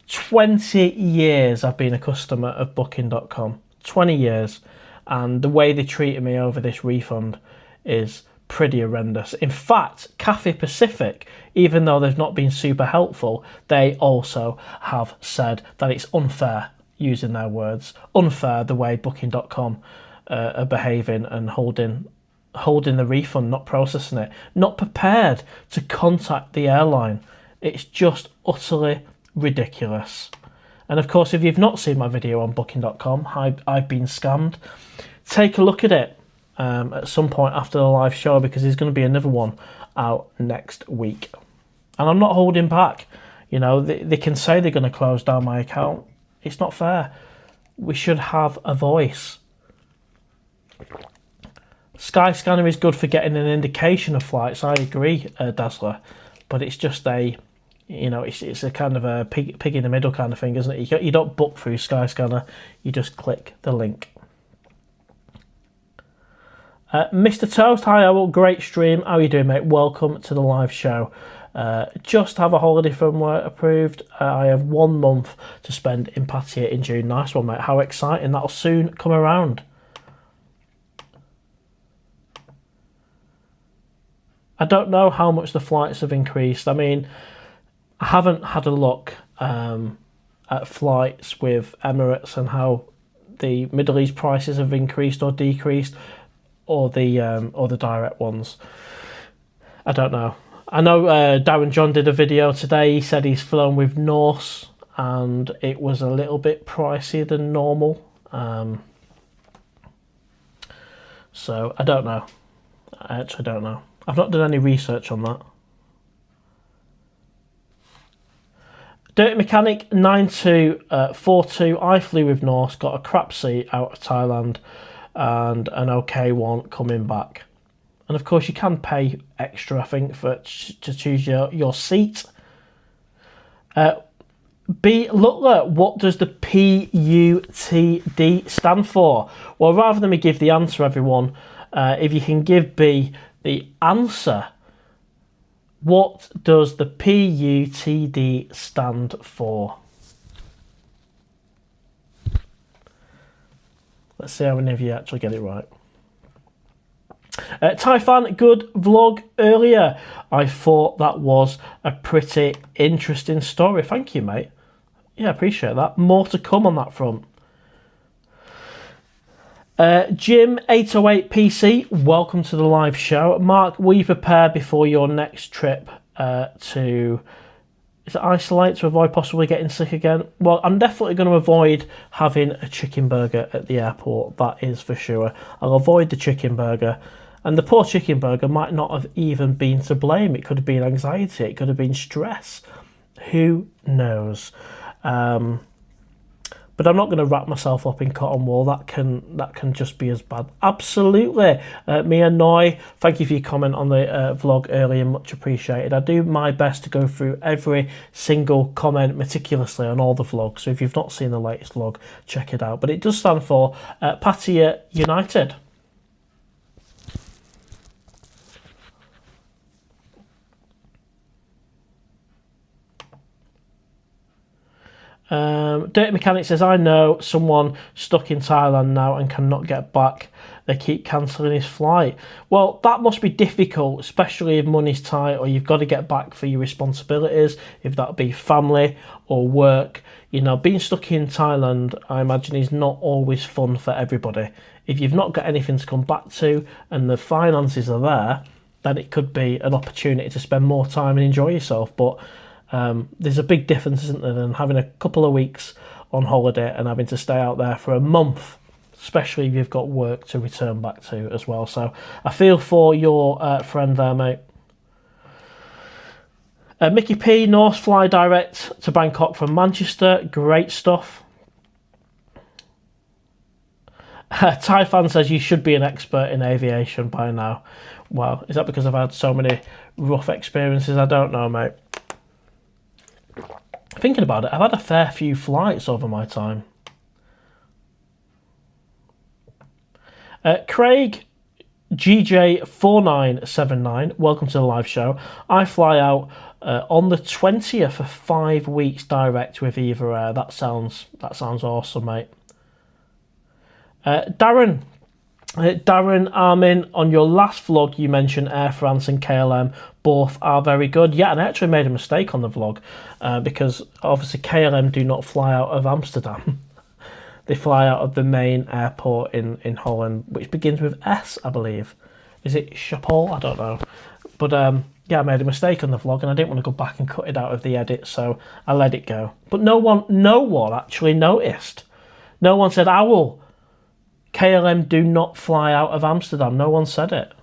20 years I've been a customer of booking.com. 20 years. And the way they treated me over this refund is pretty horrendous. In fact, Cathay Pacific, even though they've not been super helpful, they also have said that it's unfair, using their words, unfair the way booking.com are behaving and holding the refund, not processing it, not prepared to contact the airline. It's just utterly ridiculous. And of course, if you've not seen my video on booking.com, I've been scammed, take a look at it at some point after the live show, because there's going to be another one out next week. And I'm not holding back. You know, they can say they're going to close down my account. It's not fair. We should have a voice. Skyscanner is good for getting an indication of flights. I agree, Dazzler. But it's just it's a kind of a pig in the middle kind of thing, isn't it? You don't book through Skyscanner. You just click the link. Mr. Toast, hi Owl, great stream. How are you doing, mate? Welcome to the live show. Just have a holiday from work approved. I have 1 month to spend in Pattaya in June. Nice one, mate. How exciting. That'll soon come around. I don't know how much the flights have increased. I mean, I haven't had a look at flights with Emirates and how the Middle East prices have increased or decreased, or the direct ones. I don't know. I know Darren John did a video today. He said he's flown with Norse and it was a little bit pricier than normal. So I don't know. I actually don't know. I've not done any research on that. Dirty Mechanic 9242. I flew with Norse, got a crap seat out of Thailand and an okay one coming back. And of course you can pay extra, I think, to choose your seat. B. Lutler, what does the PUTD stand for? Well, rather than me give the answer, everyone, if you can give B the answer. What does the PUTD stand for? Let's see how many of you actually get it right. Typhan, good vlog earlier. I thought that was a pretty interesting story. Thank you, mate. Yeah, appreciate that. More to come on that front. Jim808PC, welcome to the live show. Mark, will you prepare before your next trip to isolate to avoid possibly getting sick again? Well, I'm definitely going to avoid having a chicken burger at the airport, that is for sure. I'll avoid the chicken burger. And the poor chicken burger might not have even been to blame. It could have been anxiety, it could have been stress. Who knows? But I'm not going to wrap myself up in cotton wool. That can just be as bad. Absolutely. Mia Noy, thank you for your comment on the vlog earlier. Much appreciated. I do my best to go through every single comment meticulously on all the vlogs. So if you've not seen the latest vlog, check it out. But it does stand for Pattaya United. Dirty Mechanic says, I know someone stuck in Thailand now and cannot get back. They keep cancelling his flight. Well, that must be difficult, especially if money's tight or you've got to get back for your responsibilities, if that be family or work. You know, being stuck in Thailand, I imagine, is not always fun for everybody. If you've not got anything to come back to and the finances are there, then it could be an opportunity to spend more time and enjoy yourself. But there's a big difference, isn't there, than having a couple of weeks on holiday and having to stay out there for a month, especially if you've got work to return back to as well. So I feel for your friend there, mate. Mickey P, Norse fly direct to Bangkok from Manchester. Great stuff. Typhan says you should be an expert in aviation by now. Well, is that because I've had so many rough experiences? I don't know, mate. Thinking about it, I've had a fair few flights over my time. Craig GJ4979, welcome to the live show. I fly out on the 20th for 5 weeks direct with Eva Air. That sounds awesome, mate. Darren Armin, on your last vlog you mentioned Air France and KLM both are very good. Yeah, and I actually made a mistake on the vlog because obviously KLM do not fly out of Amsterdam. They fly out of the main airport in Holland, which begins with S, I believe. Is it Schiphol? I don't know. But yeah, I made a mistake on the vlog and I didn't want to go back and cut it out of the edit, so I let it go. But no one actually noticed. No one said, Owl, KLM do not fly out of Amsterdam. No one said it.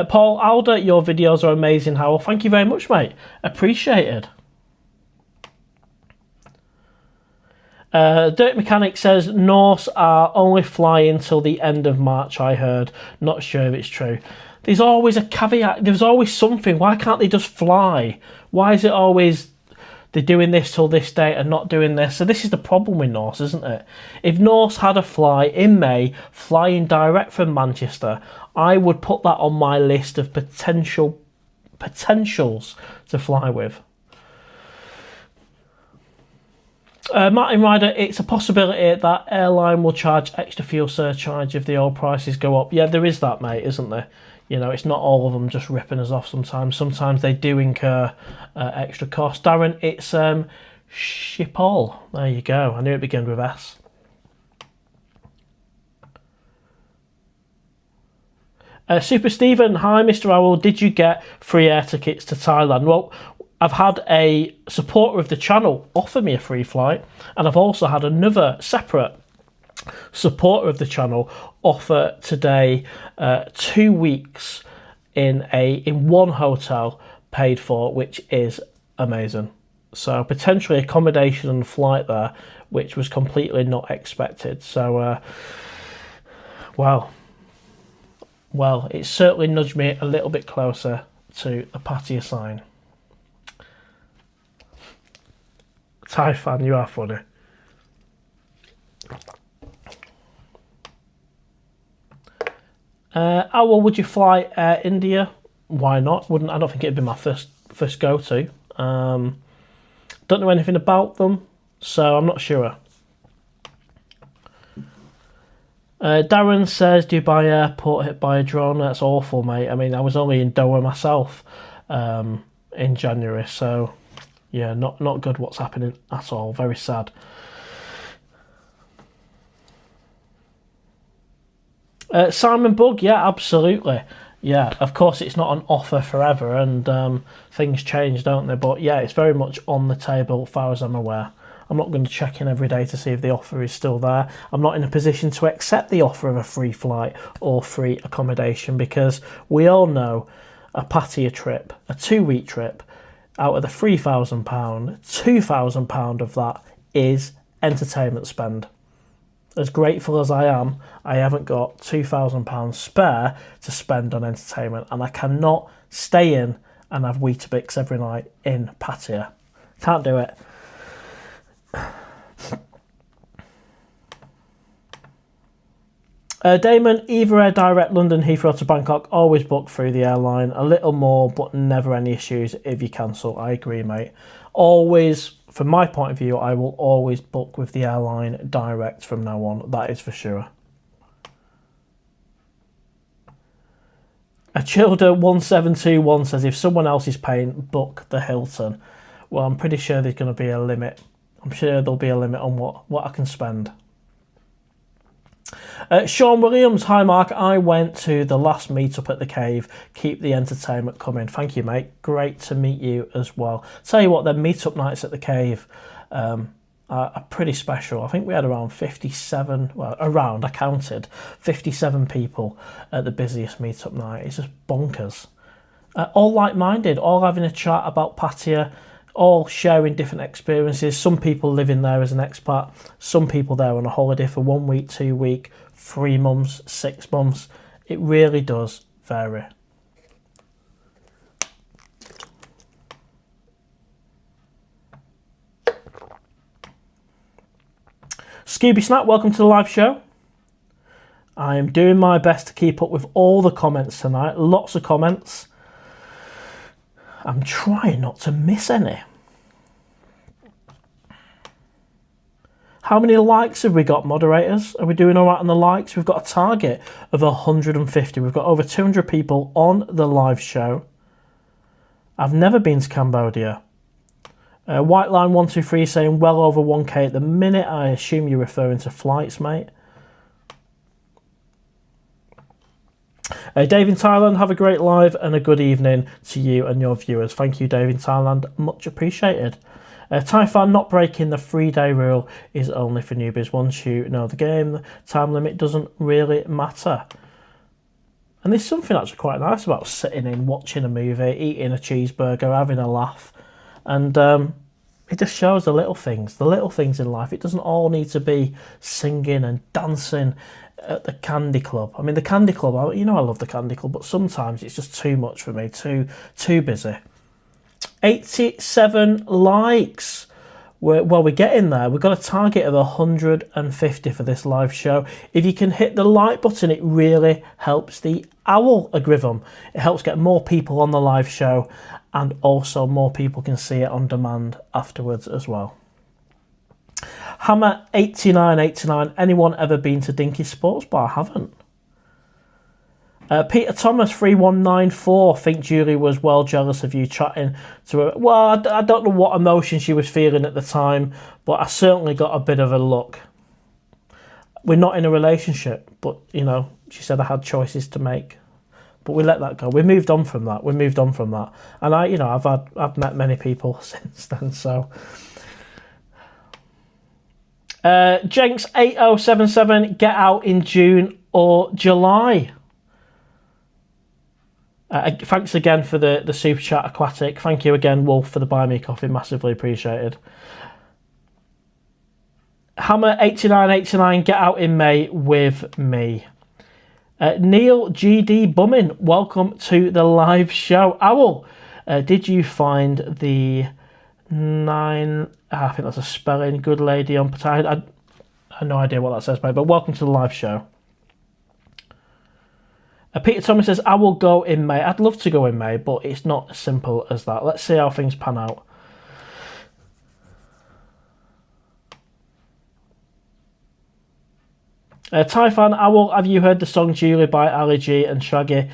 Paul Alder, your videos are amazing, Howell. Thank you very much, mate. Appreciated. Dirt Mechanic says Norse are only flying till the end of March, I heard. Not sure if it's true. There's always a caveat. There's always something. Why can't they just fly? Why is it always they're doing this till this date and not doing this? So this is the problem with Norse, isn't it? If Norse had a fly in May, flying direct from Manchester, I would put that on my list of potentials to fly with. Martin Ryder, it's a possibility that Airline will charge extra fuel surcharge if the oil prices go up. Yeah, there is that, mate, isn't there? You know, it's not all of them just ripping us off sometimes. Sometimes they do incur extra cost. Darren, it's Schiphol. There you go. I knew it began with S. Super Stephen, hi Mr. Owl, did you get free air tickets to Thailand? Well, I've had a supporter of the channel offer me a free flight, and I've also had another separate supporter of the channel offer today 2 weeks in one hotel paid for, which is amazing. So potentially accommodation and flight there, which was completely not expected. So well, it certainly nudged me a little bit closer to the Pattaya sign. Thai fan, you are funny. Well, would you fly Air India? Why not? I don't think it'd be my first go-to. Don't know anything about them, so I'm not sure. Darren says, Dubai airport hit by a drone. That's awful, mate. I mean, I was only in Doha myself in January, so yeah, not good what's happening at all. Very sad. Simon Bug, yeah, absolutely. Yeah, of course it's not an offer forever, and things change, don't they? But yeah, it's very much on the table as far as I'm aware. I'm not going to check in every day to see if the offer is still there. I'm not in a position to accept the offer of a free flight or free accommodation, because we all know a Pattaya trip, a 2-week trip, out of the £3,000, £2,000 of that is entertainment spend. As grateful as I am, I haven't got £2,000 spare to spend on entertainment, and I cannot stay in and have Weetabix every night in Pattaya. Can't do it. Damon, either air direct London Heathrow to Bangkok, always book through the airline. A little more, but never any issues if you cancel. I agree, mate. Always, from my point of view, I will always book with the airline direct from now on. That is for sure. A Childer 1721 says, if someone else is paying, book the Hilton. Well, I'm pretty sure there's going to be a limit. I'm sure there'll be a limit on what I can spend. Sean Williams, hi Mark, I went to the last meetup at the Cave. Keep the entertainment coming. Thank you, mate. Great to meet you as well. Tell you what, the meetup nights at the Cave are pretty special. I think we had around 57, I counted 57 people at the busiest meetup night. It's just bonkers. All like-minded, all having a chat about Pattaya, all sharing different experiences. Some people living there as an expat, some people there on a holiday for 1 week, 2 week, 3 months, 6 months. It really does vary. Scooby Snap, welcome to the live show. I am doing my best to keep up with all the comments tonight. Lots of comments. I'm trying not to miss any. How many likes have we got, moderators? Are we doing all right on the likes? We've got a target of 150. We've got over 200 people on the live show. I've never been to Cambodia. White Line 123 saying well over 1k at the minute. I assume you're referring to flights, mate. Dave in Thailand, have a great live and a good evening to you and your viewers. Thank you, Dave in Thailand. Much appreciated. Typhon, not breaking the 3-day rule is only for newbies. Once you know the game, the time limit doesn't really matter. And there's something actually quite nice about sitting in, watching a movie, eating a cheeseburger, having a laugh. And it just shows the little things in life. It doesn't all need to be singing and dancing at the Candy Club. I mean, the Candy Club, you know I love the Candy Club, but sometimes it's just too much for me, too busy. 87 likes. We're getting there. We've got a target of 150 for this live show. If you can hit the like button, it really helps the owl algorithm. It helps get more people on the live show, and also more people can see it on demand afterwards as well. Hammer 8989. Anyone ever been to Dinky Sports Bar? Haven't. Peter Thomas 3194. Think Julie was well jealous of you chatting to her. Well, I don't know what emotion she was feeling at the time, but I certainly got a bit of a look. We're not in a relationship, but you know, she said I had choices to make. But we let that go. We moved on from that. And I've met many people since then. So, Jenks 8077, get out in June or July. Thanks again for the super chat, Aquatic. Thank you again, Wolf, for the buy me coffee. Massively appreciated. Hammer 8989, get out in May with me. Neil GD Bumming, welcome to the live show. Owl, did you find the 9? I think that's a spelling. Good lady on Pattaya. I have no idea what that says, mate. But welcome to the live show. Peter Thomas says, I will go in May. I'd love to go in May, but it's not as simple as that. Let's see how things pan out. Typhon Owl, have you heard the song Julie by Ali G and Shaggy?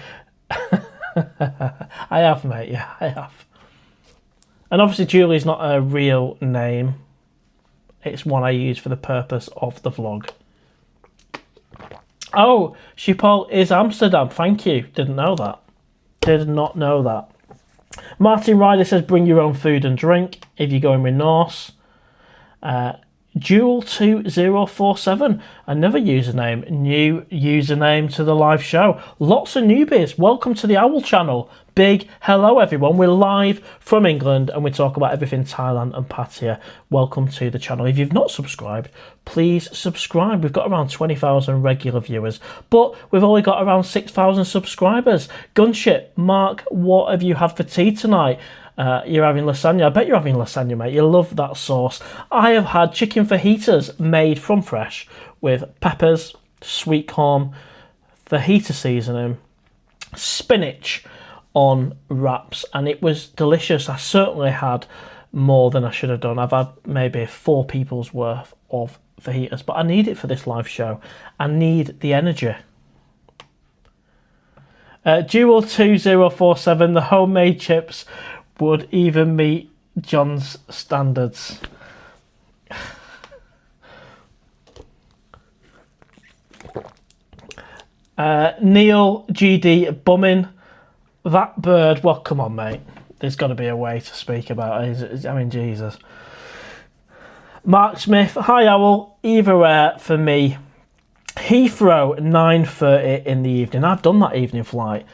I have, mate. Yeah, I have. And obviously Julie's not a real name. It's one I use for the purpose of the vlog. Oh, Schiphol is Amsterdam. Thank you. Didn't know that. Did not know that. Martin Ryder says, bring your own food and drink if you're going with Norse. Jewel2047, another username, new username to the live show. Lots of newbies. Welcome to the Owl channel. Big hello, everyone. We're live from England and we talk about everything Thailand and Pattaya. Welcome to the channel. If you've not subscribed, please subscribe. We've got around 20,000 regular viewers, but we've only got around 6,000 subscribers. Gunship, Mark, what have you had for tea tonight? You're having lasagna. I bet you're having lasagna, mate. You love that sauce. I have had chicken fajitas made from fresh with peppers, sweet corn, fajita seasoning, spinach on wraps, and it was delicious. I certainly had more than I should have done. I've had maybe 4 people's worth of fajitas, but I need it for this live show. I need the energy. Jewel2047, the homemade chips would even meet John's standards. Neil GD Bumming, that bird, well, come on, mate. There's got to be a way to speak about it. I mean, Jesus. Mark Smith, hi, Owl. Either air for me. Heathrow, 9:30 in the evening. I've done that evening flight.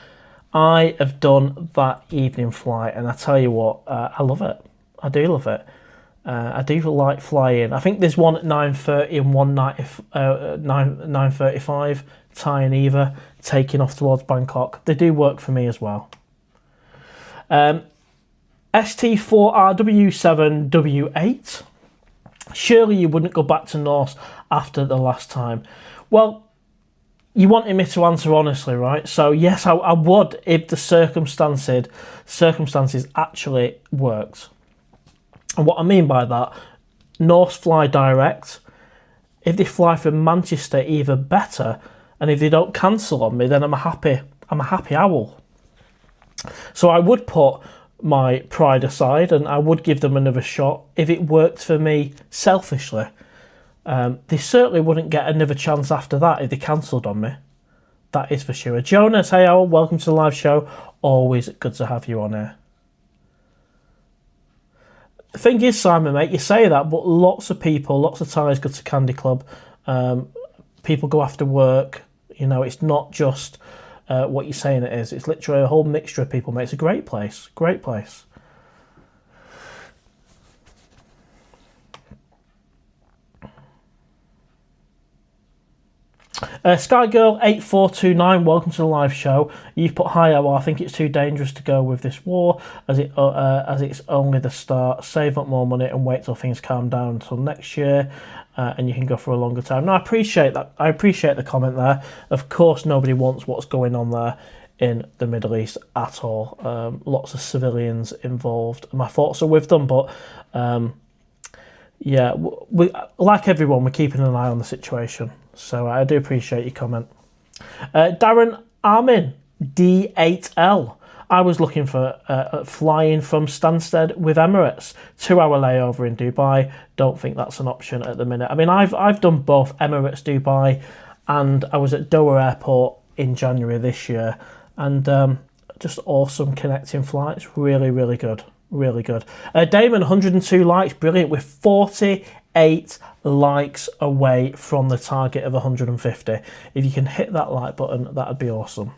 I have done that evening flight, and I tell you what, I love it. I do love it. I do like flying. I think there's one at 9:30 and one 9:35, Thai and Eva, taking off towards Bangkok. They do work for me as well. ST4RW7W8. Surely you wouldn't go back to Norse after the last time. Well, you wanted me to answer honestly, right? So yes, I would if the circumstances actually worked. And what I mean by that, Norse fly direct. If they fly from Manchester, even better. And if they don't cancel on me, then I'm a happy owl. So I would put my pride aside and I would give them another shot if it worked for me selfishly. They certainly wouldn't get another chance after that if they cancelled on me. That is for sure. Jonas, hey Owl, welcome to the live show. Always good to have you on here. The thing is, Simon, mate, you say that, but lots of people, lots of Thais go to Candy Club. People go after work. You know, it's not just what you're saying it is. It's literally a whole mixture of people, mate. It's a great place. Great place. Skygirl8429, welcome to the live show. You've put hi, well, I think it's too dangerous to go with this war as it's only the start. Save up more money and wait till things calm down until next year, and you can go for a longer time. No, I appreciate that. I appreciate the comment there. Of course, nobody wants what's going on there in the Middle East at all. Lots of civilians involved. My thoughts are with them, but yeah, we, like everyone, we're keeping an eye on the situation. So I do appreciate your comment. Darren Armin, D8L. I was looking for flying from Stansted with Emirates. 2-hour layover in Dubai. Don't think that's an option at the minute. I mean, I've done both Emirates Dubai and I was at Doha Airport in January this year. and just awesome connecting flights. Really, really good. Really good. Damon, 102 likes, brilliant, with 48 likes away from the target of 150. If you can hit that like button, that'd be awesome.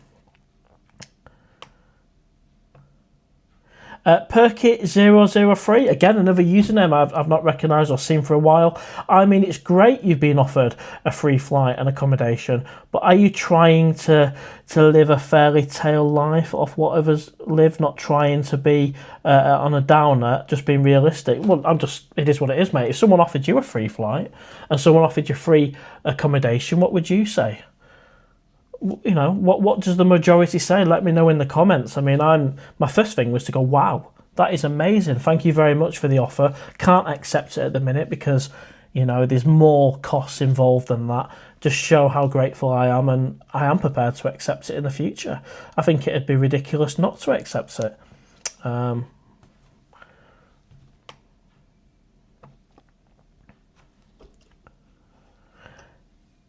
Perky003, again, another username I've not recognised or seen for a while. I mean, it's great you've been offered a free flight and accommodation, but are you trying to live a fairy tale life off what others live, not trying to be on a downer, just being realistic? Well, it is what it is, mate. If someone offered you a free flight and someone offered you free accommodation, what would you say? You know, what does the majority say? Let me know in the comments. I mean, my first thing was to go, wow, that is amazing. Thank you very much for the offer. Can't accept it at the minute because, you know, there's more costs involved than that. Just show how grateful I am, and I am prepared to accept it in the future. I think it'd be ridiculous not to accept it.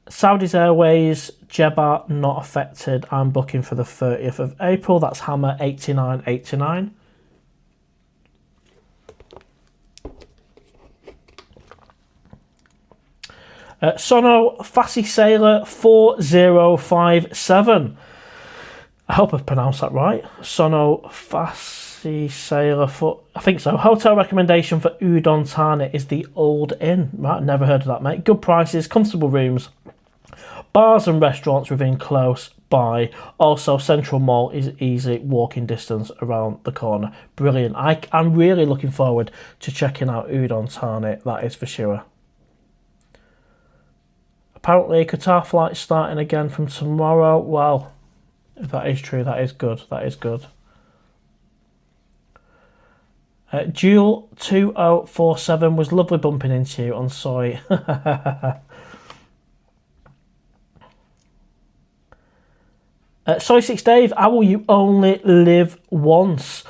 Saudi's Airways, Jeddah not affected. I'm booking for the 30th of April. That's Hammer 8989. Sono Fassi Sailor 4057. I hope I've pronounced that right. Sono Fassi Sailor I think so. Hotel recommendation for Udon Thani is the Old Inn. Right, never heard of that, mate. Good prices, comfortable rooms. Bars and restaurants within close by. Also, Central Mall is easy walking distance around the corner. Brilliant. I'm really looking forward to checking out Udon Thani, that is for sure. Apparently, Qatar flight starting again from tomorrow. Well, if that is true, that is good. That is good. Jewel 2047 was lovely bumping into you on Soy. Soy6 Dave, how will you only live once?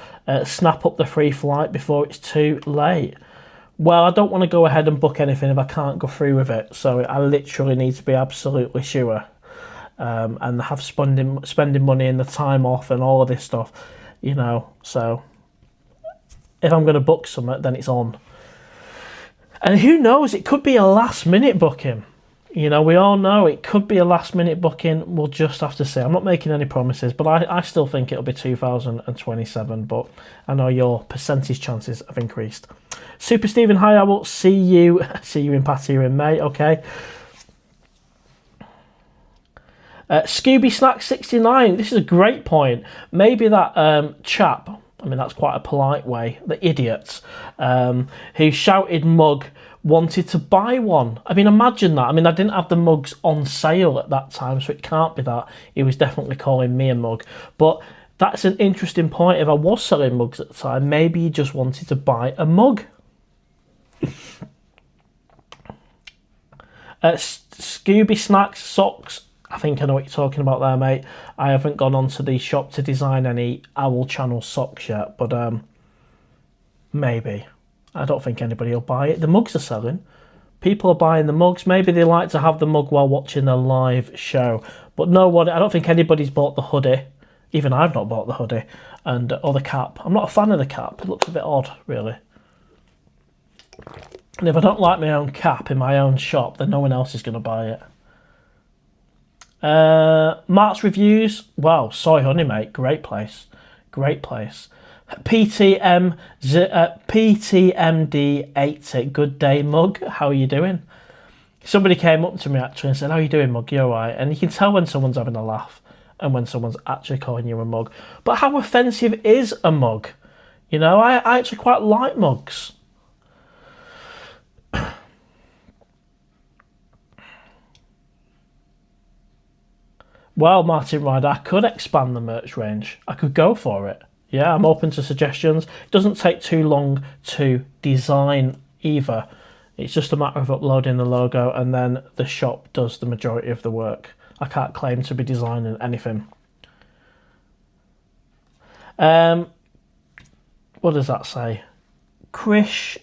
Snap up the free flight before it's too late. Well, I don't want to go ahead and book anything if I can't go through with it. So I literally need to be absolutely sure. And have spending money and the time off and all of this stuff, you know. So if I'm going to book something, then it's on. And who knows, it could be a last minute booking. You know, we all know it could be a last minute booking. We'll just have to see. I'm not making any promises, but I still think it'll be 2027. But I know your percentage chances have increased. Super Stephen, hi, I will see you in Pattaya in May, okay. Scooby Snack 69, this is a great point. Maybe that chap, I mean, that's quite a polite way, the idiot, who shouted mug, wanted to buy one. I mean, imagine that. I mean, I didn't have the mugs on sale at that time, so it can't be that. He was definitely calling me a mug. But that's an interesting point. If I was selling mugs at the time, maybe he just wanted to buy a mug. Scooby Snacks Socks. I think I know what you're talking about there, mate. I haven't gone onto the shop to design any Owl Channel socks yet, but maybe. I don't think anybody will buy it. The mugs are selling. People are buying the mugs. Maybe they like to have the mug while watching the live show. But no one, I don't think anybody's bought the hoodie. Even I've not bought the hoodie. Or the cap. I'm not a fan of the cap. It looks a bit odd, really. And if I don't like my own cap in my own shop, then no one else is going to buy it. Mark's Reviews. Wow, Soy Honey, mate. Great place. Great place. PTMD80, good day, mug. How are you doing? Somebody came up to me actually and said, how are you doing, mug? You alright? And you can tell when someone's having a laugh and when someone's actually calling you a mug. But how offensive is a mug? You know, I actually quite like mugs. Well, Martin Ryder, I could expand the merch range. I could go for it. Yeah, I'm open to suggestions. It doesn't take too long to design either. It's just a matter of uploading the logo and then the shop does the majority of the work. I can't claim to be designing anything. What does that say? Chris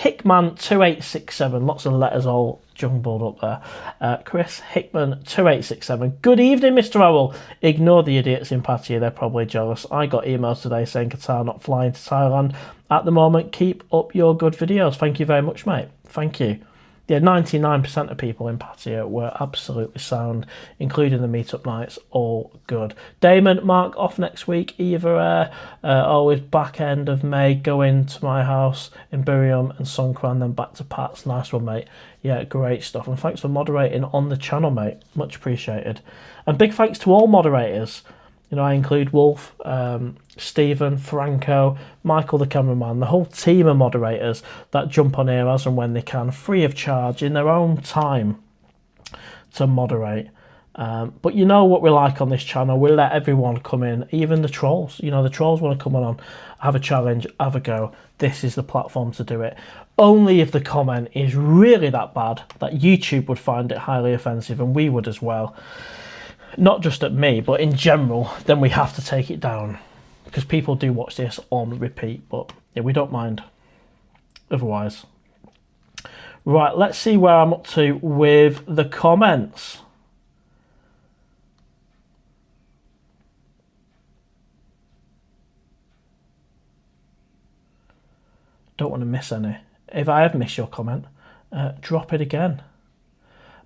Hickman2867, lots of letters all jumbled up there. Chris Hickman2867, good evening, Mr. Owl. Ignore the idiots in Pattaya, they're probably jealous. I got emails today saying Qatar not flying to Thailand at the moment. Keep up your good videos. Thank you very much, mate. Thank you. Yeah, 99% of people in Pattaya were absolutely sound, including the meetup nights, all good. Damon, Mark, off next week, either always back end of May, going to my house in Buriram and Songkran, then back to Pat's. Nice one, mate. Yeah, great stuff. And thanks for moderating on the channel, mate. Much appreciated. And big thanks to all moderators. You know, I include Wolf, Stephen, Franco, Michael the cameraman, the whole team of moderators that jump on here as and when they can, free of charge, in their own time to moderate. But you know what we're like on this channel. We let everyone come in, even the trolls. You know, the trolls want to come on, have a challenge, have a go. This is the platform to do it. Only if the comment is really that bad that YouTube would find it highly offensive, and we would as well. Not just at me, but in general, then we have to take it down. Because people do watch this on repeat, but yeah, we don't mind otherwise. Right, let's see where I'm up to with the comments. Don't want to miss any. If I have missed your comment, drop it again.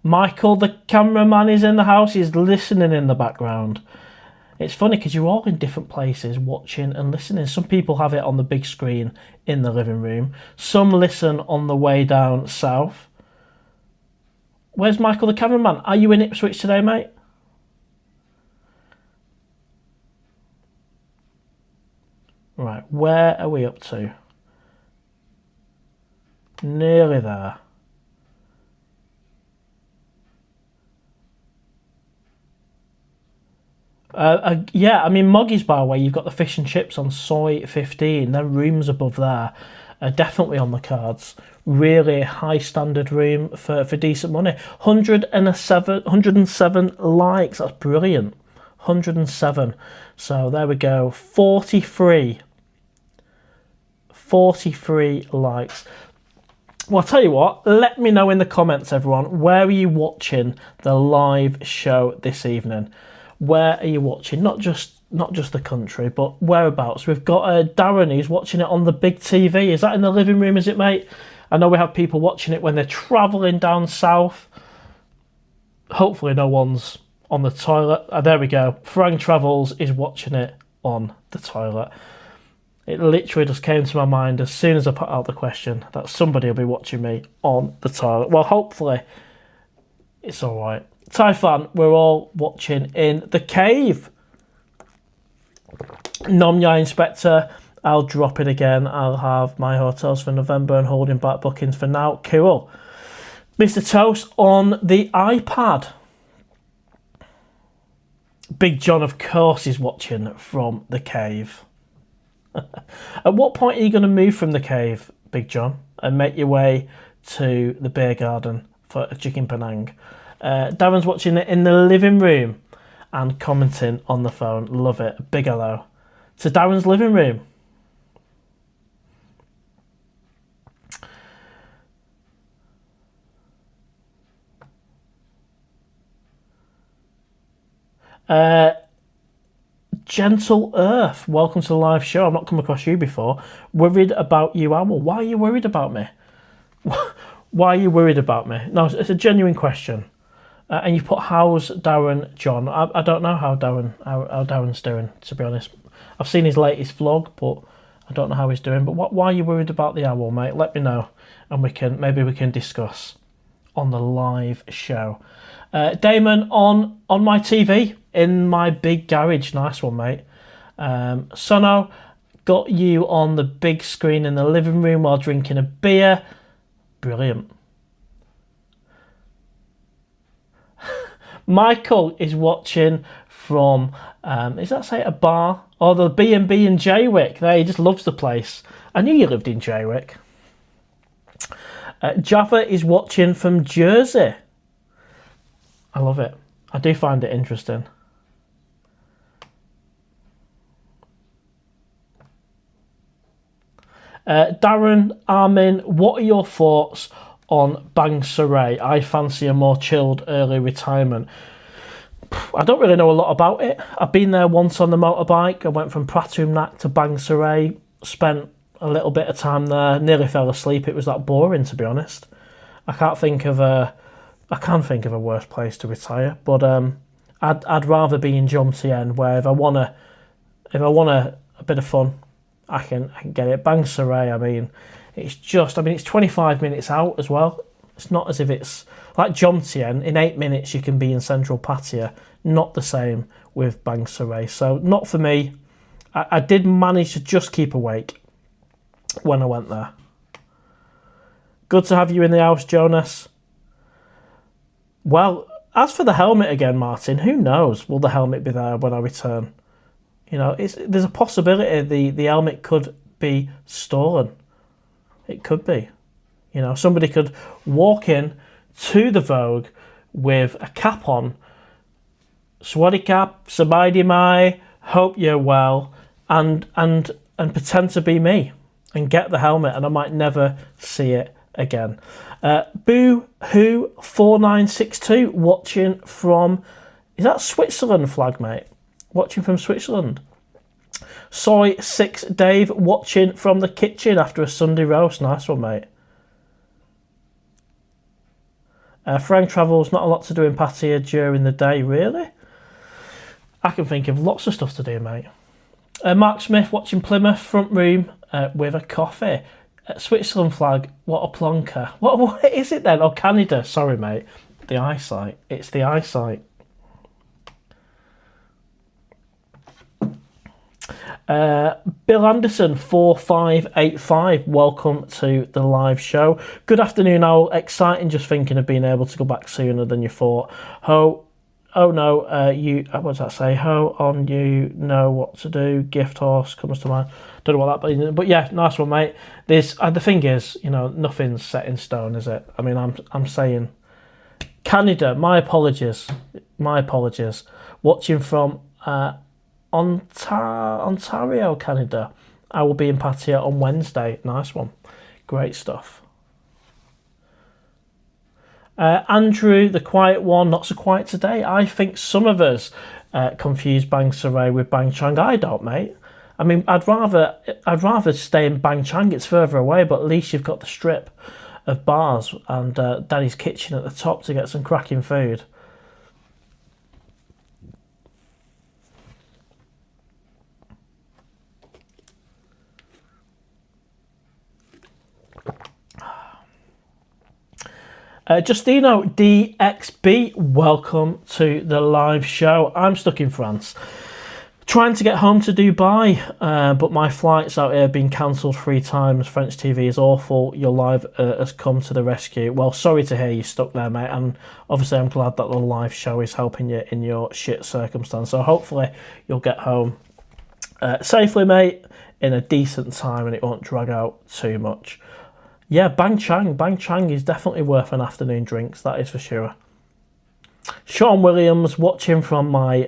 Michael, the cameraman, is in the house. He's listening in the background. It's funny because you're all in different places watching and listening. Some people have it on the big screen in the living room. Some listen on the way down south. Where's Michael, the cameraman? Are you in Ipswich today, mate? Right, where are we up to? Nearly there. Yeah, I mean, Moggy's Bar, where you've got the fish and chips on Soy 15, their rooms above there are definitely on the cards. Really high standard room for decent money. 107 likes, that's brilliant. 107. So there we go. 43 likes. Well, I'll tell you what, let me know in the comments, everyone, where are you watching the live show this evening? Where are you watching? Not just the country, but whereabouts? We've got Darren, who's watching it on the big TV. Is that in the living room, is it, mate? I know we have people watching it when they're travelling down south. Hopefully no one's on the toilet. There we go. Frank Travels is watching it on the toilet. It literally just came to my mind as soon as I put out the question that somebody will be watching me on the toilet. Well, hopefully it's all right. Taifan, we're all watching in the cave. Nomya Inspector, I'll drop it again. I'll have my hotels for November and holding back bookings for now. Cool. Mr. Toast on the iPad. Big John, of course, is watching from the cave. At what point are you going to move from the cave, Big John, and make your way to the beer garden for a chicken Penang? Darren's watching it in the living room and commenting on the phone. Love it. Big hello to Darren's living room. Gentle Earth, welcome to the live show. I've not come across you before. Worried about you, Owl. Why are you worried about me? Why are you worried about me? No, it's a genuine question. And you put, how's Darren, John? I don't know how Darren's doing, to be honest. I've seen his latest vlog, but I don't know how he's doing. But why are you worried about the owl, mate? Let me know, and maybe we can discuss on the live show. Damon, on my TV in my big garage. Nice one, mate. Sono, got you on the big screen in the living room while drinking a beer. Brilliant. Michael is watching from, is that say a bar? Or the B&B in Jaywick. There, he just loves the place. I knew you lived in Jaywick. Jaffa is watching from Jersey. I love it. I do find it interesting. Darren, Armin, what are your thoughts on Bang Saray? I fancy a more chilled early retirement. I don't really know a lot about it. I've been there once on the motorbike. I went from Pratumnak to Bang Saray, spent a little bit of time there, nearly fell asleep. It was that boring, to be honest. I can think of a worse place to retire, but I'd rather be in Jomtien, where if I want a bit of fun, I can get it. Bang Saray, it's 25 minutes out as well. It's not as if it's like Jomtien. In 8 minutes you can be in central Pattaya. Not the same with Bang Saray. So not for me. I did manage to just keep awake when I went there. Good to have you in the house, Jonas. Well, as for the helmet again, Martin, who knows? Will the helmet be there when I return? You know, there's a possibility the helmet could be stolen. It could be. You know, somebody could walk in to the Vogue with a cap on. Swaddy cap, sabaidi mai, hope you're well, and pretend to be me and get the helmet, and I might never see it again. Boo Hoo 4962 watching from, is that Switzerland flag, mate? Watching from Switzerland. Soy 6 Dave watching from the kitchen after a Sunday roast. Nice one, mate. Frank travels, not a lot to do in Pattaya during the day, really? I can think of lots of stuff to do, mate. Mark Smith watching Plymouth front room with a coffee. Switzerland flag, what a plonker. What is it then? Oh, Canada. Sorry, mate. The eyesight. It's the eyesight. Bill Anderson 4585, welcome to the live show. Good afternoon, Owl. Exciting just thinking of being able to go back sooner than you thought. Oh no, what does that say? Ho on you know what to do. Gift horse comes to mind. Don't know what that means, but yeah, nice one, mate. The thing is, you know, nothing's set in stone, is it? I mean, I'm saying Canada. My apologies. Watching from Ontario, Canada. I will be in Pattaya on Wednesday. Nice one. Great stuff. Andrew, the quiet one, not so quiet today. I think some of us confuse Bang Saray with Bang Chang. I don't, mate. I mean, I'd rather stay in Bang Chang. It's further away, but at least you've got the strip of bars and Daddy's Kitchen at the top to get some cracking food. Justino DXB, welcome to the live show. I'm stuck in France, trying to get home to Dubai, but my flights out here have been cancelled 3 times. French TV is awful. Your live has come to the rescue. Well, sorry to hear you're stuck there, mate, and obviously I'm glad that the live show is helping you in your shit circumstance. So hopefully you'll get home safely, mate, in a decent time and it won't drag out too much. Yeah, Bang Chang is definitely worth an afternoon drinks, that is for sure. Sean Williams watching from my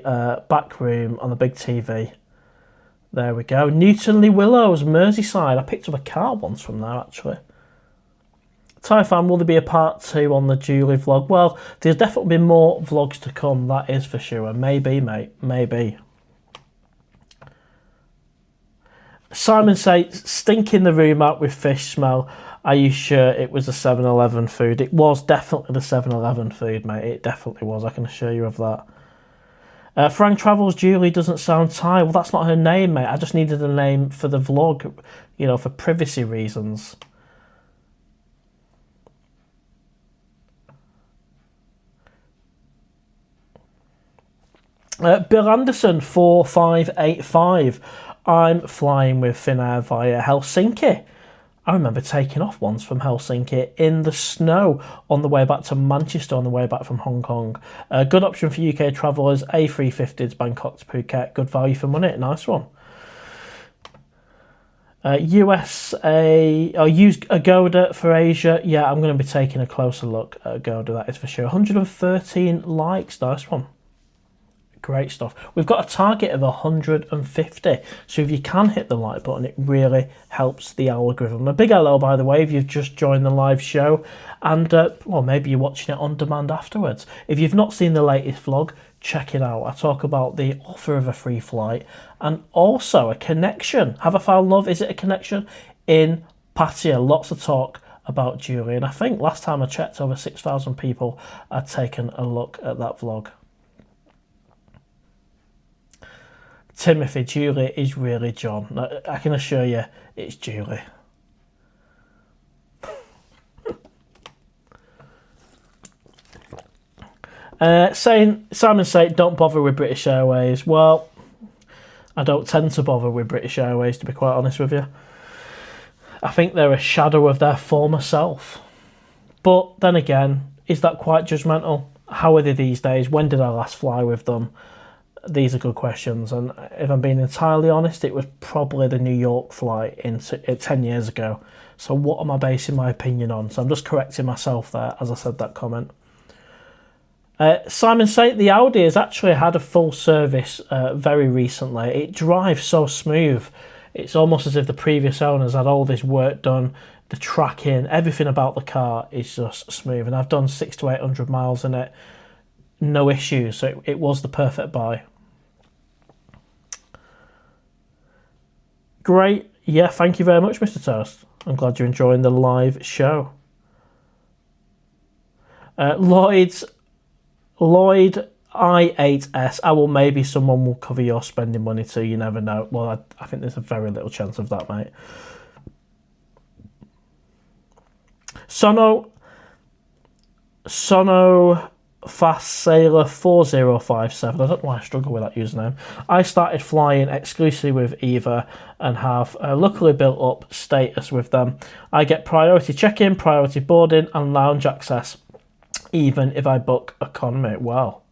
back room on the big TV. There we go. Newton Lee Willows, Merseyside. I picked up a car once from there, actually. Typhan, will there be a part 2 on the Julie vlog? Well, there's definitely been more vlogs to come, that is for sure. Maybe, mate, maybe. Simon says, stinking the room out with fish smell. Are you sure it was the 7-Eleven food? It was definitely the 7-Eleven food, mate. It definitely was. I can assure you of that. Frank Travels, Julie doesn't sound Thai. Well, that's not her name, mate. I just needed a name for the vlog, you know, for privacy reasons. Bill Anderson, 4585. I'm flying with Finnair via Helsinki. I remember taking off once from Helsinki in the snow on the way back to Manchester on the way back from Hong Kong. Good option for UK travellers. A350s, Bangkok to Phuket. Good value for money. Nice one. USA, use Agoda for Asia. Yeah, I'm going to be taking a closer look at Agoda, that is for sure. 113 likes. Nice one. Great stuff. We've got a target of 150, so if you can hit the like button, it really helps the algorithm. A big hello, by the way, if you've just joined the live show, and well, maybe you're watching it on demand afterwards. If you've not seen the latest vlog, check it out. I talk about the offer of a free flight and also a connection. Have I found love? Is it a connection? In Pattaya, lots of talk about Julie, and I think last time I checked, over 6,000 people had taken a look at that vlog. Timothy, Julie is really John. I can assure you it's Julie. Simon saying, don't bother with British Airways. Well, I don't tend to bother with British Airways, to be quite honest with you. I think they're a shadow of their former self. But then again, is that quite judgmental? How are they these days? When did I last fly with them? These are good questions, and if I'm being entirely honest, it was probably the New York flight 10 years ago. So what am I basing my opinion on? So I'm just correcting myself there as I said that comment. Simon said the Audi has actually had a full service very recently. It drives so smooth. It's almost as if the previous owners had all this work done. The tracking, everything about the car is just smooth. And I've done 600 to 800 miles in it. No issues. So it was the perfect buy. Great. Yeah, thank you very much, Mr. Toast. I'm glad you're enjoying the live show. Lloyd I8S. Well, maybe someone will cover your spending money too. You never know. Well, I think there's a very little chance of that, mate. Sono Fast Sailor 4057. I don't know why I struggle with that username. I started flying exclusively with Eva and have luckily built up status with them. I get priority check-in, priority boarding and lounge access, even if I book economy. Well,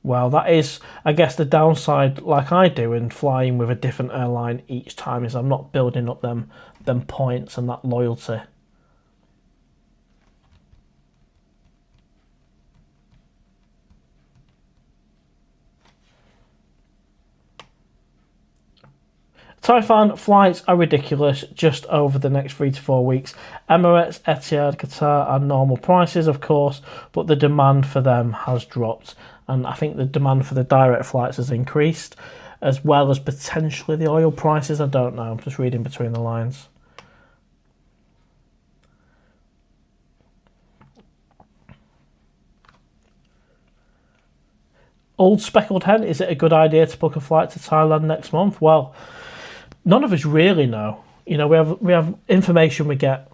that is, I guess, the downside, like I do in flying with a different airline each time, is I'm not building up them points and that loyalty. Typhoon flights are ridiculous just over the next 3 to 4 weeks. Emirates, Etihad, Qatar are normal prices, of course, but the demand for them has dropped. And I think the demand for the direct flights has increased, as well as potentially the oil prices. I don't know. I'm just reading between the lines. Old Speckled Hen, is it a good idea to book a flight to Thailand next month? Well, none of us really know. You know, we have information we get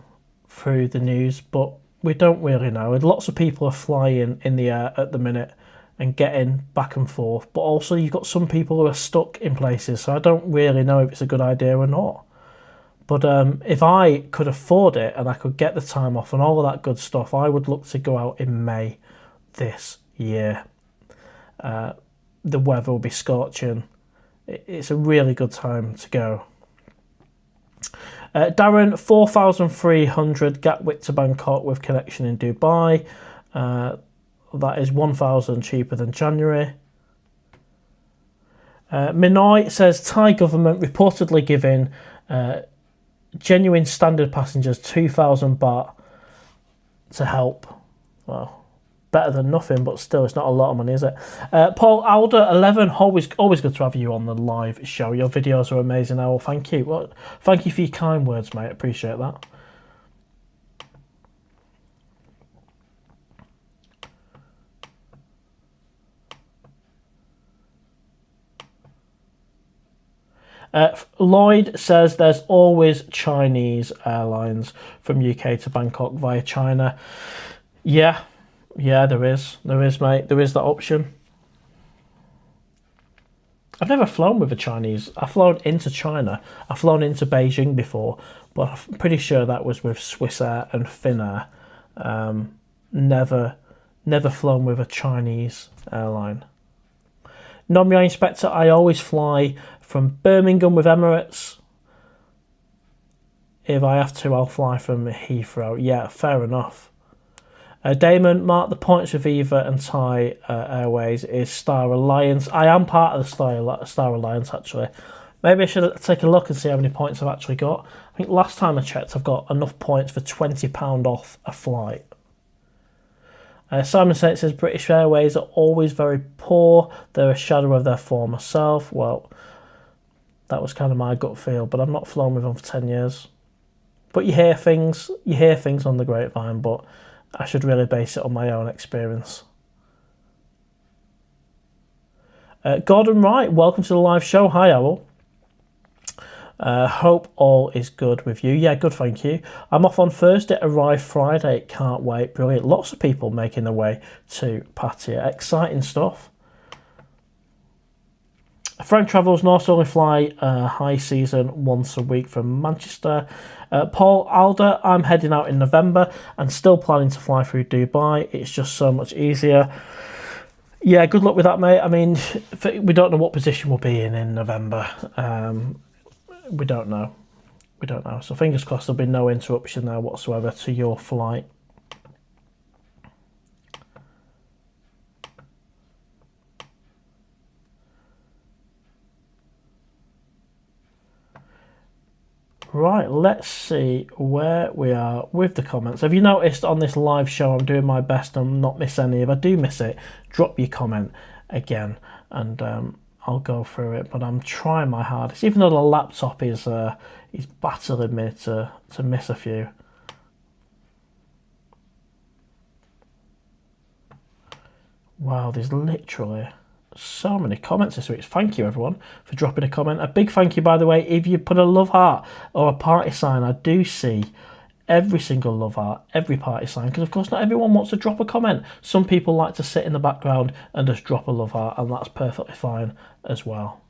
through the news, but we don't really know. And lots of people are flying in the air at the minute and getting back and forth. But also you've got some people who are stuck in places, so I don't really know if it's a good idea or not. But if I could afford it and I could get the time off and all of that good stuff, I would look to go out in May this year. The weather will be scorching. It's a really good time to go. Darren, 4,300 Gatwick to Bangkok with connection in Dubai. That is 1,000 cheaper than January. Minoy says Thai government reportedly giving genuine standard passengers 2,000 baht to help. Well, better than nothing, but still, it's not a lot of money, is it? Paul Alder 11, always good to have you on the live show. Your videos are amazing, Owl. Thank you. Well, thank you for your kind words, mate. Appreciate that. Lloyd says there's always Chinese airlines from UK to Bangkok via China. Yeah, there is, mate. There is that option. I've never flown with a Chinese. I've flown into China. I've flown into Beijing before, but I'm pretty sure that was with Swissair and Finnair. Never flown with a Chinese airline. Nomia Inspector, I always fly from Birmingham with Emirates. If I have to, I'll fly from Heathrow. Yeah, fair enough. Damon, mark the points with Viva and Thai Airways is Star Alliance. I am part of the Star Alliance, actually. Maybe I should take a look and see how many points I've actually got. I think last time I checked, I've got enough points for £20 off a flight. Simon says British Airways are always very poor. They're a shadow of their former self. Well, that was kind of my gut feel, but I've not flown with them for 10 years. But you hear things on the grapevine, but I should really base it on my own experience. Gordon Wright, welcome to the live show. Hi, Owl. Hope all is good with you. Yeah, good, thank you. I'm off on Thursday, arrive Friday. Can't wait. Brilliant. Lots of people making their way to Pattaya. Exciting stuff. Frank Travels North only fly high season once a week from Manchester. Paul Alder, I'm heading out in November and still planning to fly through Dubai. It's just so much easier. Yeah, good luck with that, mate. I mean, we don't know what position we'll be in November. We don't know. So fingers crossed there'll be no interruption there whatsoever to your flight. Right, let's see where we are with the comments. Have you noticed on this live show I'm doing my best and not miss any? If I do miss it, drop your comment again and I'll go through it. But I'm trying my hardest, even though the laptop is battering me to miss a few. Wow, there's literally so many comments this week. Thank you everyone for dropping a comment. A big thank you, by the way, if you put a love heart or a party sign. I do see every single love heart, every party sign, because of course not everyone wants to drop a comment. Some people like to sit in the background and just drop a love heart, and that's perfectly fine as well.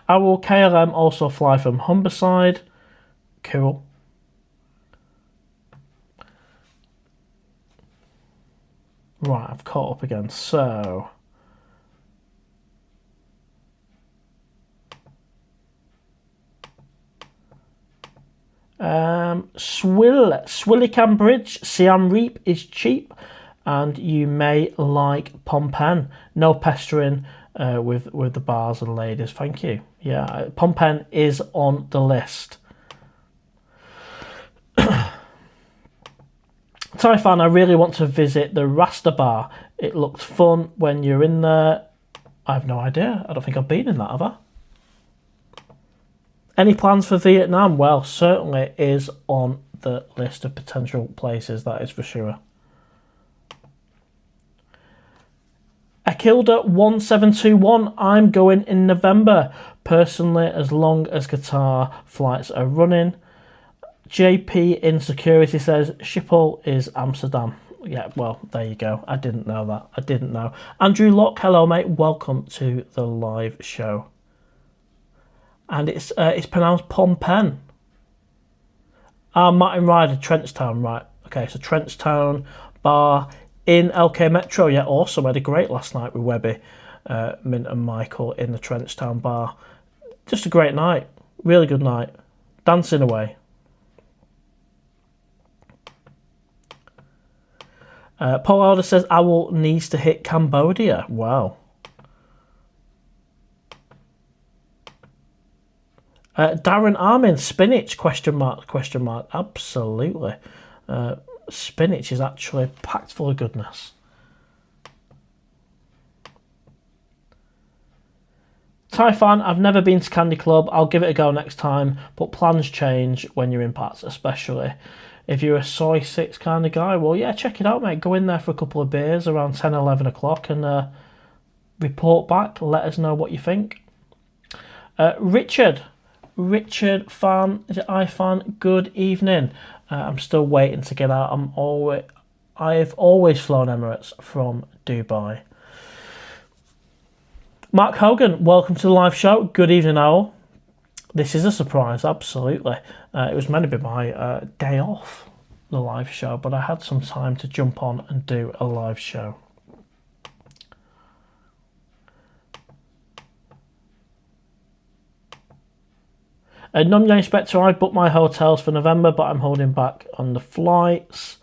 I will KLM also fly from Humberside. Cool. Right, I've caught up again. So, Swillicam Bridge, Siam Reap is cheap, and you may like Pompen. No pestering with the bars and ladies. Thank you. Yeah, Pompen is on the list. Taifan, I really want to visit the Rasta Bar. It looks fun when you're in there. I have no idea. I don't think I've been in that, have I? Any plans for Vietnam? Well, certainly is on the list of potential places, that is for sure. Akilda 1721, I'm going in November. Personally, as long as Qatar flights are running. JP Insecurity says Schiphol is Amsterdam. Yeah, well, there you go. I didn't know that. I didn't know. Andrew Locke, hello, mate. Welcome to the live show. And it's pronounced Pompen. Martin Ryder, Trenchtown, right. Okay, so Trenchtown Bar in LK Metro. Yeah, awesome. I had a great last night with Webby, Mint and Michael in the Trenchtown Bar. Just a great night. Really good night. Dancing away. Paul Alder says Owl needs to hit Cambodia. Wow. Darren Armin, spinach, question mark. Absolutely. Spinach is actually packed full of goodness. Taifan, I've never been to Candy Club. I'll give it a go next time, but plans change when you're in Pats, especially if you're a soy 6 kind of guy. Well, yeah, check it out, mate. Go in there for a couple of beers around 10, 11 o'clock and report back. Let us know what you think. Richard Fan, is it iFan? Good evening. I'm still waiting to get out. I've always flown Emirates from Dubai. Mark Hogan, welcome to the live show. Good evening, Owl. This is a surprise, absolutely. It was meant to be my day off, the live show, but I had some time to jump on and do a live show. Numya Inspector, I've booked my hotels for November, but I'm holding back on the flights.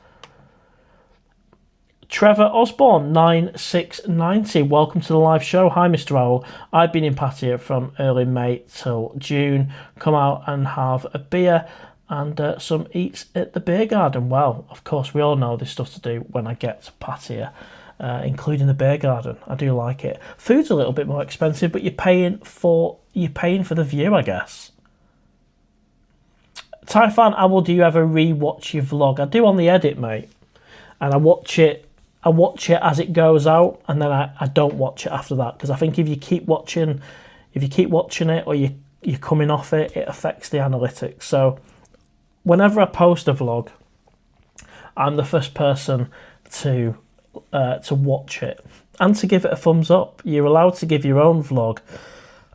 Trevor Osborne, 9690. Welcome to the live show. Hi, Mr. Owl. I've been in Pattaya from early May till June. Come out and have a beer and some eats at the beer garden. Well, of course, we all know there's stuff to do when I get to Pattaya, including the beer garden. I do like it. Food's a little bit more expensive, but you're paying for the view, I guess. Typhan Owl, do you ever re-watch your vlog? I do on the edit, mate, and I watch it as it goes out, and then I don't watch it after that, because I think if you keep watching it or you're coming off it, it affects the analytics. So whenever I post a vlog, I'm the first person to watch it and to give it a thumbs up. You're allowed to give your own vlog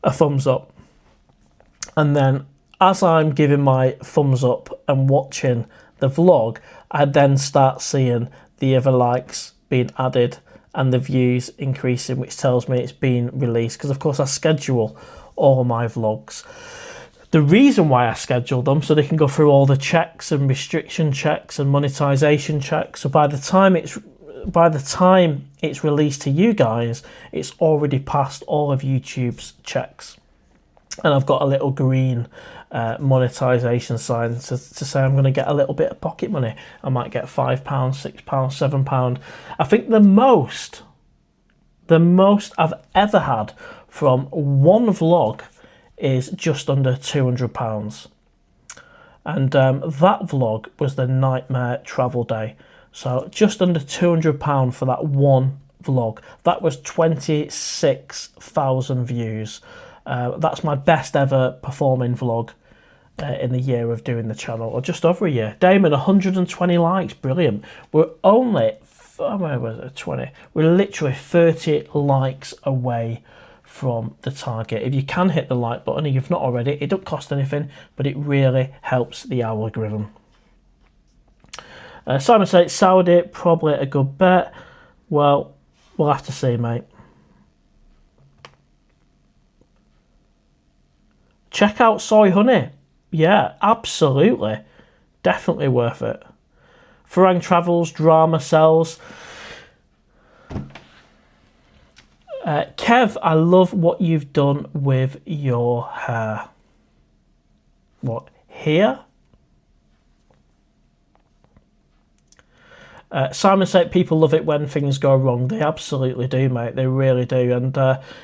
a thumbs up, and then as I'm giving my thumbs up and watching the vlog, I then start seeing the other likes being added and the views increasing, which tells me it's been released, because of course I schedule all my vlogs. The reason why I schedule them, so they can go through all the checks and restriction checks and monetization checks, so by the time it's released to you guys, it's already passed all of YouTube's checks, and I've got a little green monetization sign to say I'm going to get a little bit of pocket money. I might get £5, £6, £7. I think the most I've ever had from one vlog is just under £200, and that vlog was the Nightmare Travel Day. So just under £200 for that one vlog. That was 26,000 views. That's my best ever performing vlog in the year of doing the channel, or just over a year. Damon, 120 likes, brilliant. We're only, where was it, 20? We're literally 30 likes away from the target. If you can hit the like button, if you've not already, it don't cost anything, but it really helps the algorithm. Simon says, Saudi, probably a good bet. Well, we'll have to see, mate. Check out Soy Honey. Yeah, absolutely. Definitely worth it. Farang Travels, drama sells. Kev, I love what you've done with your hair. What, here? Simon said people love it when things go wrong. They absolutely do, mate. They really do. And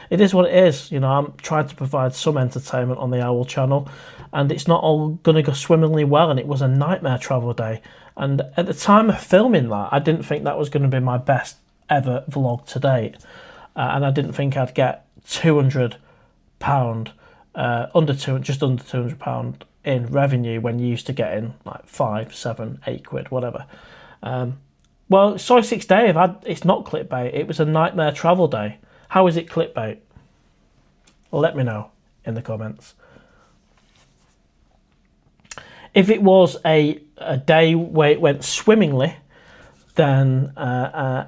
it is what it is. You know, I'm trying to provide some entertainment on the Owl channel, and it's not all going to go swimmingly well. And it was a nightmare travel day. And at the time of filming that, I didn't think that was going to be my best ever vlog to date. And I didn't think I'd get £200, just under £200 in revenue when you used to getting like 5, 7, 8 quid, whatever. Well, Soy 6 Dave, it's not clickbait. It was a nightmare travel day. How is it clickbait? Let me know in the comments. If it was a day where it went swimmingly, then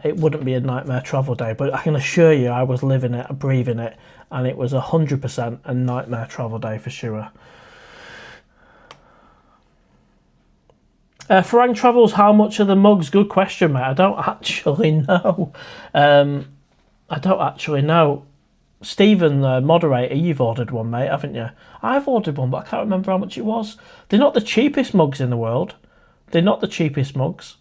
it wouldn't be a nightmare travel day. But I can assure you I was living it, breathing it, and it was 100% a nightmare travel day for sure. Farang Travels, how much are the mugs? Good question, mate. I don't actually know. I don't actually know. Stephen, moderator, you've ordered one, mate, haven't you? I've ordered one, but I can't remember how much it was. They're not the cheapest mugs in the world. They're not the cheapest mugs.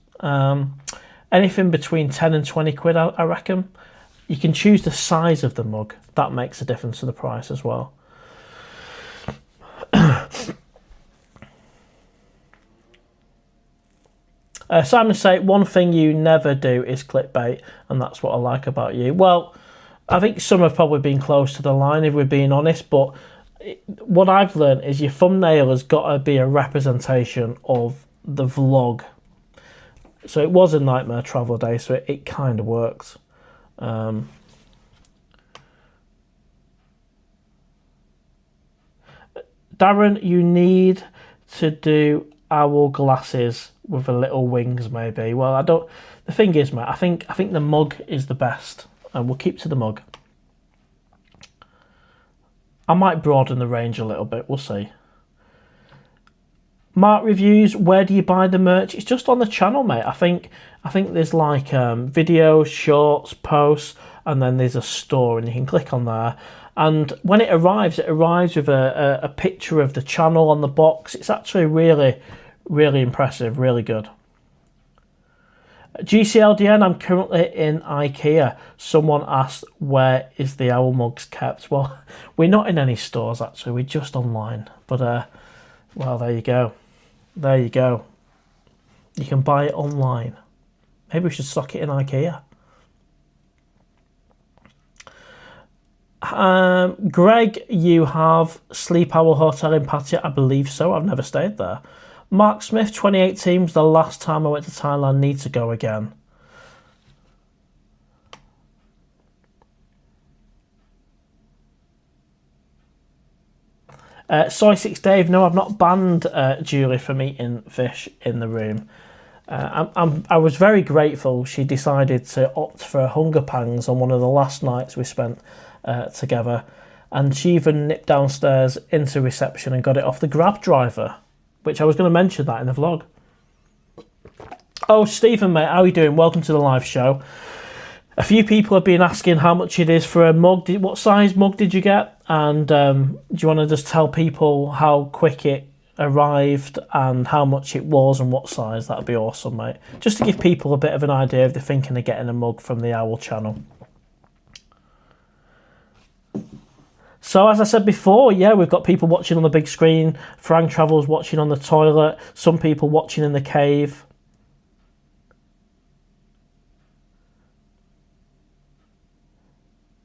Anything between 10 and 20 quid, I reckon. You can choose the size of the mug. That makes a difference to the price as well. Simon say, one thing you never do is clickbait, and that's what I like about you. Well, I think some have probably been close to the line, if we're being honest, but what I've learned is your thumbnail has got to be a representation of the vlog. So it was a nightmare travel day, so it kind of works. Darren, you need to do owl glasses with a little wings, maybe. Well, I don't. The thing is, mate, I think the mug is the best, and we'll keep to the mug. I might broaden the range a little bit. We'll see. Mark reviews, where do you buy the merch? It's just on the channel, mate. I think there's like videos, shorts, posts, and then there's a store, and you can click on there. And when it arrives with a picture of the channel on the box. It's actually really, really impressive, really good. GCLDN, I'm currently in IKEA. Someone asked, where is the owl mugs kept? Well, we're not in any stores, actually. We're just online. But, well, there you go. There you go. You can buy it online. Maybe we should stock it in IKEA. Greg, you have Sleep Owl Hotel in Pattaya? I believe so. I've never stayed there. Mark Smith, 2018 was the last time I went to Thailand. Need to go again. Soy6 Dave, no, I've not banned Julie from eating fish in the room. I was very grateful she decided to opt for hunger pangs on one of the last nights we spent together. And she even nipped downstairs into reception and got it off the Grab driver, which I was going to mention that in the vlog. Oh, Stephen, mate, how are you doing? Welcome to the live show. A few people have been asking how much it is for a mug. What size mug did you get? And do you want to just tell people how quick it arrived and how much it was and what size? That'd be awesome, mate. Just to give people a bit of an idea if they're thinking of getting a mug from the Owl channel. So as I said before, yeah, we've got people watching on the big screen. Frank Travels watching on the toilet. Some people watching in the cave.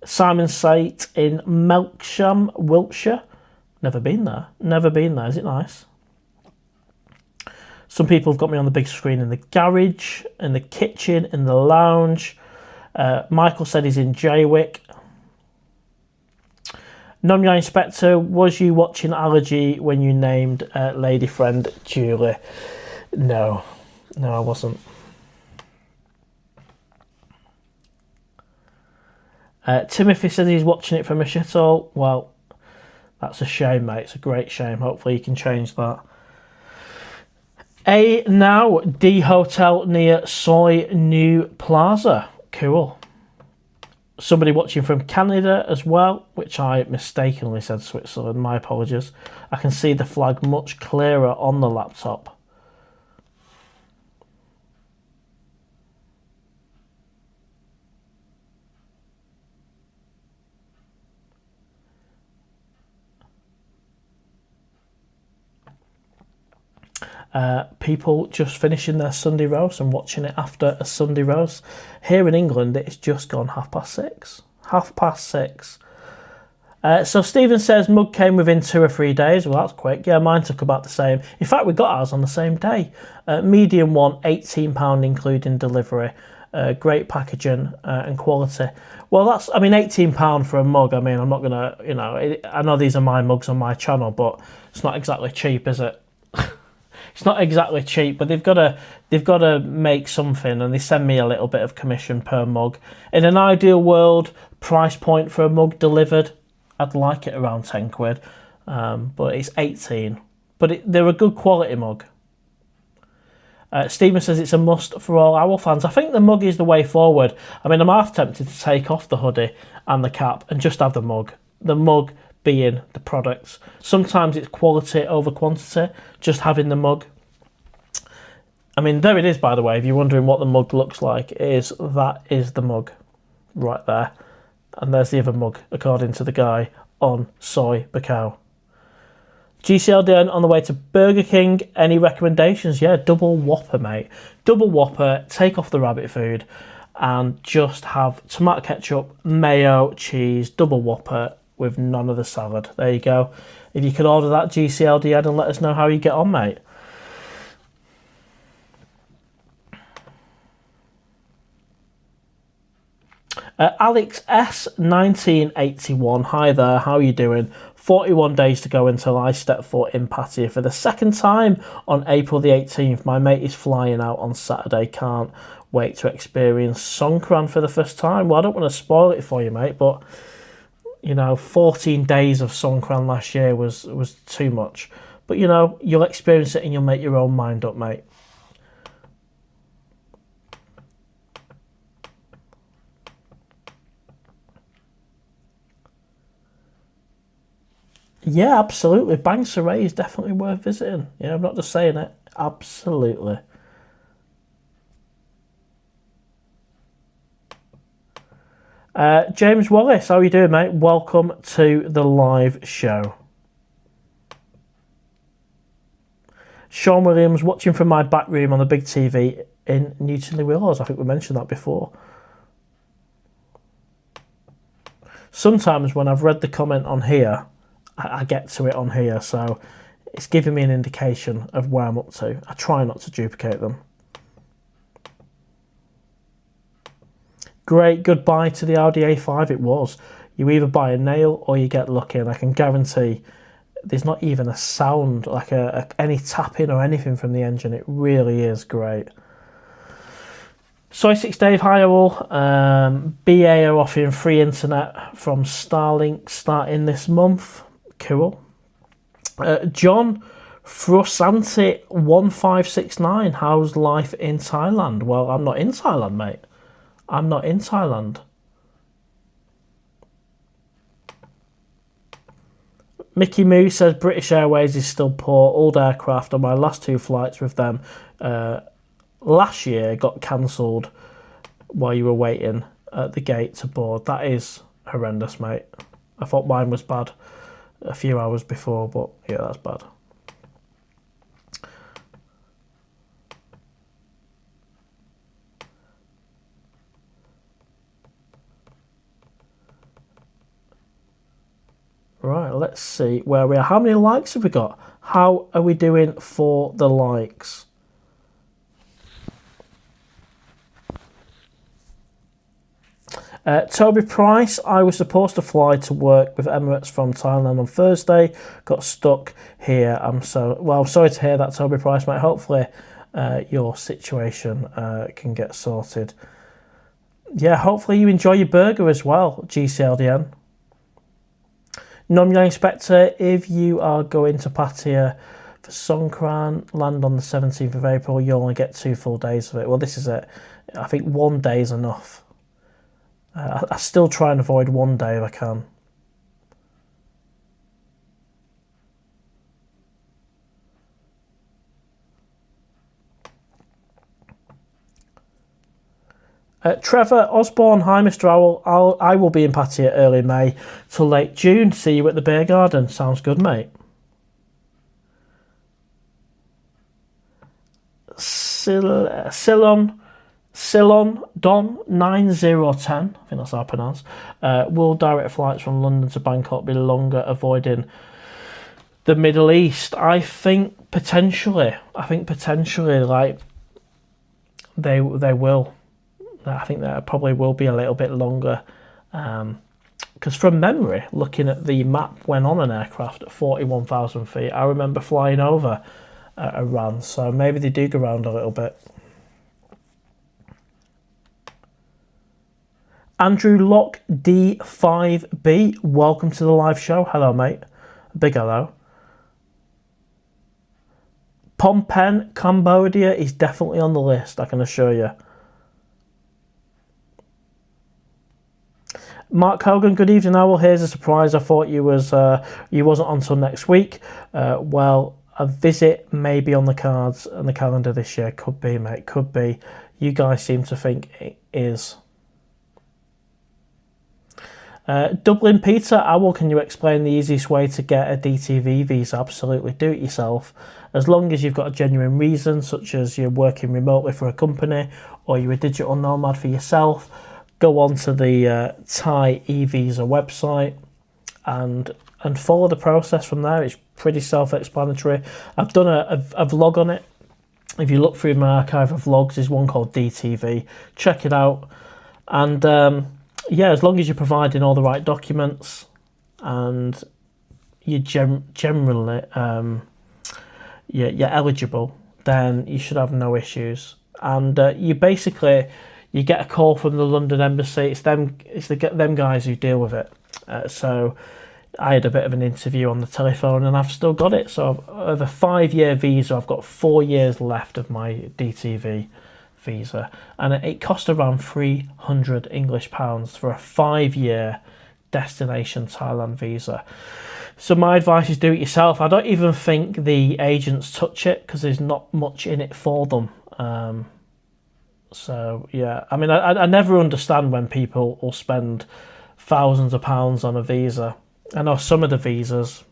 Simon Sate in Melksham, Wiltshire. Never been there. Never been there. Is it nice? Some people have got me on the big screen in the garage, in the kitchen, in the lounge. Michael said he's in Jaywick. Nomya Inspector, was you watching Allergy when you named lady friend Julie? No, I wasn't. Timothy says he's watching it from a shithole. Well, that's a shame, mate. It's a great shame. Hopefully you can change that. Now, D Hotel near Soi New Plaza. Cool. Somebody watching from Canada as well, which I mistakenly said Switzerland. My apologies. I can see the flag much clearer on the laptop. People just finishing their Sunday roast and watching it after a Sunday roast. Here in England, it's just gone 6:30. 6:30. So Stephen says mug came within 2 or 3 days. Well, that's quick. Yeah, mine took about the same. In fact, we got ours on the same day. Medium one, £18 including delivery. Great packaging and quality. Well, that's, I mean, £18 for a mug. I mean, I'm not gonna, you know, I know these are my mugs on my channel, but it's not exactly cheap, is it? It's not exactly cheap, but they've got to make something, and they send me a little bit of commission per mug. In an ideal world, price point for a mug delivered, I'd like it around 10 quid, but it's 18. But they're a good quality mug. Stephen says it's a must for all Owl fans. I think the mug is the way forward. I mean, I'm half tempted to take off the hoodie and the cap and just have the mug. The mug being the products. Sometimes it's quality over quantity, just having the mug. I mean, there it is, by the way. If you're wondering what the mug looks like, that is the mug right there. And there's the other mug, according to the guy on Soy Bacau. GCLDN on the way to Burger King. Any recommendations? Yeah, double Whopper, mate. Double Whopper, take off the rabbit food, and just have tomato ketchup, mayo, cheese, double Whopper, with none of the salad. There you go. If you could order that, GCLDN, and let us know how you get on, mate. Alex S 1981. Hi there, how are you doing? 41 days to go until I step foot in Pattaya for the second time on April the 18th. My mate is flying out on Saturday. Can't wait to experience Songkran for the first time. Well, I don't want to spoil it for you, mate, but you know, 14 days of Songkran last year was too much. But, you know, you'll experience it and you'll make your own mind up, mate. Yeah, absolutely. Bang Saray is definitely worth visiting. Yeah, I'm not just saying it. Absolutely. James Wallace, how are you doing, mate? Welcome to the live show. Sean Williams, watching from my back room on the big TV in Newton-le-Willows. I think we mentioned that before. Sometimes when I've read the comment on here, I get to it on here, so it's giving me an indication of where I'm up to. I try not to duplicate them. Great goodbye to the Audi A5 it was. You either buy a nail or you get lucky, and I can guarantee there's not even a sound, like any tapping or anything from the engine. It really is great. Soy6 Dave, hi all. BA are offering free internet from Starlink starting this month. Cool. John Frusanti 1569, how's life in Thailand? Well, I'm not in Thailand, mate. I'm not in Thailand. Mickey Moo says British Airways is still poor. Old aircraft on my last 2 flights with them last year got cancelled while you were waiting at the gate to board. That is horrendous, mate. I thought mine was bad a few hours before, but yeah, that's bad. Right, let's see where we are. How many likes have we got? How are we doing for the likes? Toby Price, I was supposed to fly to work with Emirates from Thailand on Thursday. Got stuck here. I'm sorry to hear that, Toby Price, mate. Hopefully your situation can get sorted. Yeah, hopefully you enjoy your burger as well, GCLDN. Non-Young Inspector, if you are going to Pattaya for Songkran, land on the 17th of April, you only get 2 full days of it. Well, this is it. I think 1 day is enough. I still try and avoid 1 day if I can. Trevor Osborne, hi Mr. Owl. I will be in Pattaya early May till late June. See you at the Beer Garden. Sounds good, mate. Ceylon Don 9010, I think that's how I pronounce. Will direct flights from London to Bangkok be longer, avoiding the Middle East? I think potentially, like they will. I think that probably will be a little bit longer, because from memory, looking at the map when on an aircraft at 41,000 feet, I remember flying over Iran, so maybe they do go around a little bit. Andrew Locke D5B, welcome to the live show. Hello, mate. Big hello. Phnom Penh, Cambodia is definitely on the list, I can assure you. Mark Hogan, good evening, Owl. Here's a surprise. I thought you wasn't on until next week. Well, a visit may be on the cards and the calendar this year. Could be, mate. Could be. You guys seem to think it is. Dublin Peter, Owl, can you explain the easiest way to get a DTV visa? Absolutely, do it yourself. As long as you've got a genuine reason, such as you're working remotely for a company or you're a digital nomad for yourself, go on to the Thai e-visa website and follow the process from there. It's pretty self-explanatory. I've done a vlog on it. If you look through my archive of vlogs, there's one called DTV. Check it out. And yeah, as long as you're providing all the right documents and you're generally you're eligible, then you should have no issues. And you get a call from the London embassy. It's them guys who deal with it. So I had a bit of an interview on the telephone, and I've still got it. So of a 5-year visa, I've got 4 years left of my DTV visa, and it cost around £300 for a 5-year destination Thailand visa. So my advice is do it yourself. I don't even think the agents touch it because there's not much in it for them. So yeah, I mean, I never understand when people will spend thousands of pounds on a visa. I know some of the visas,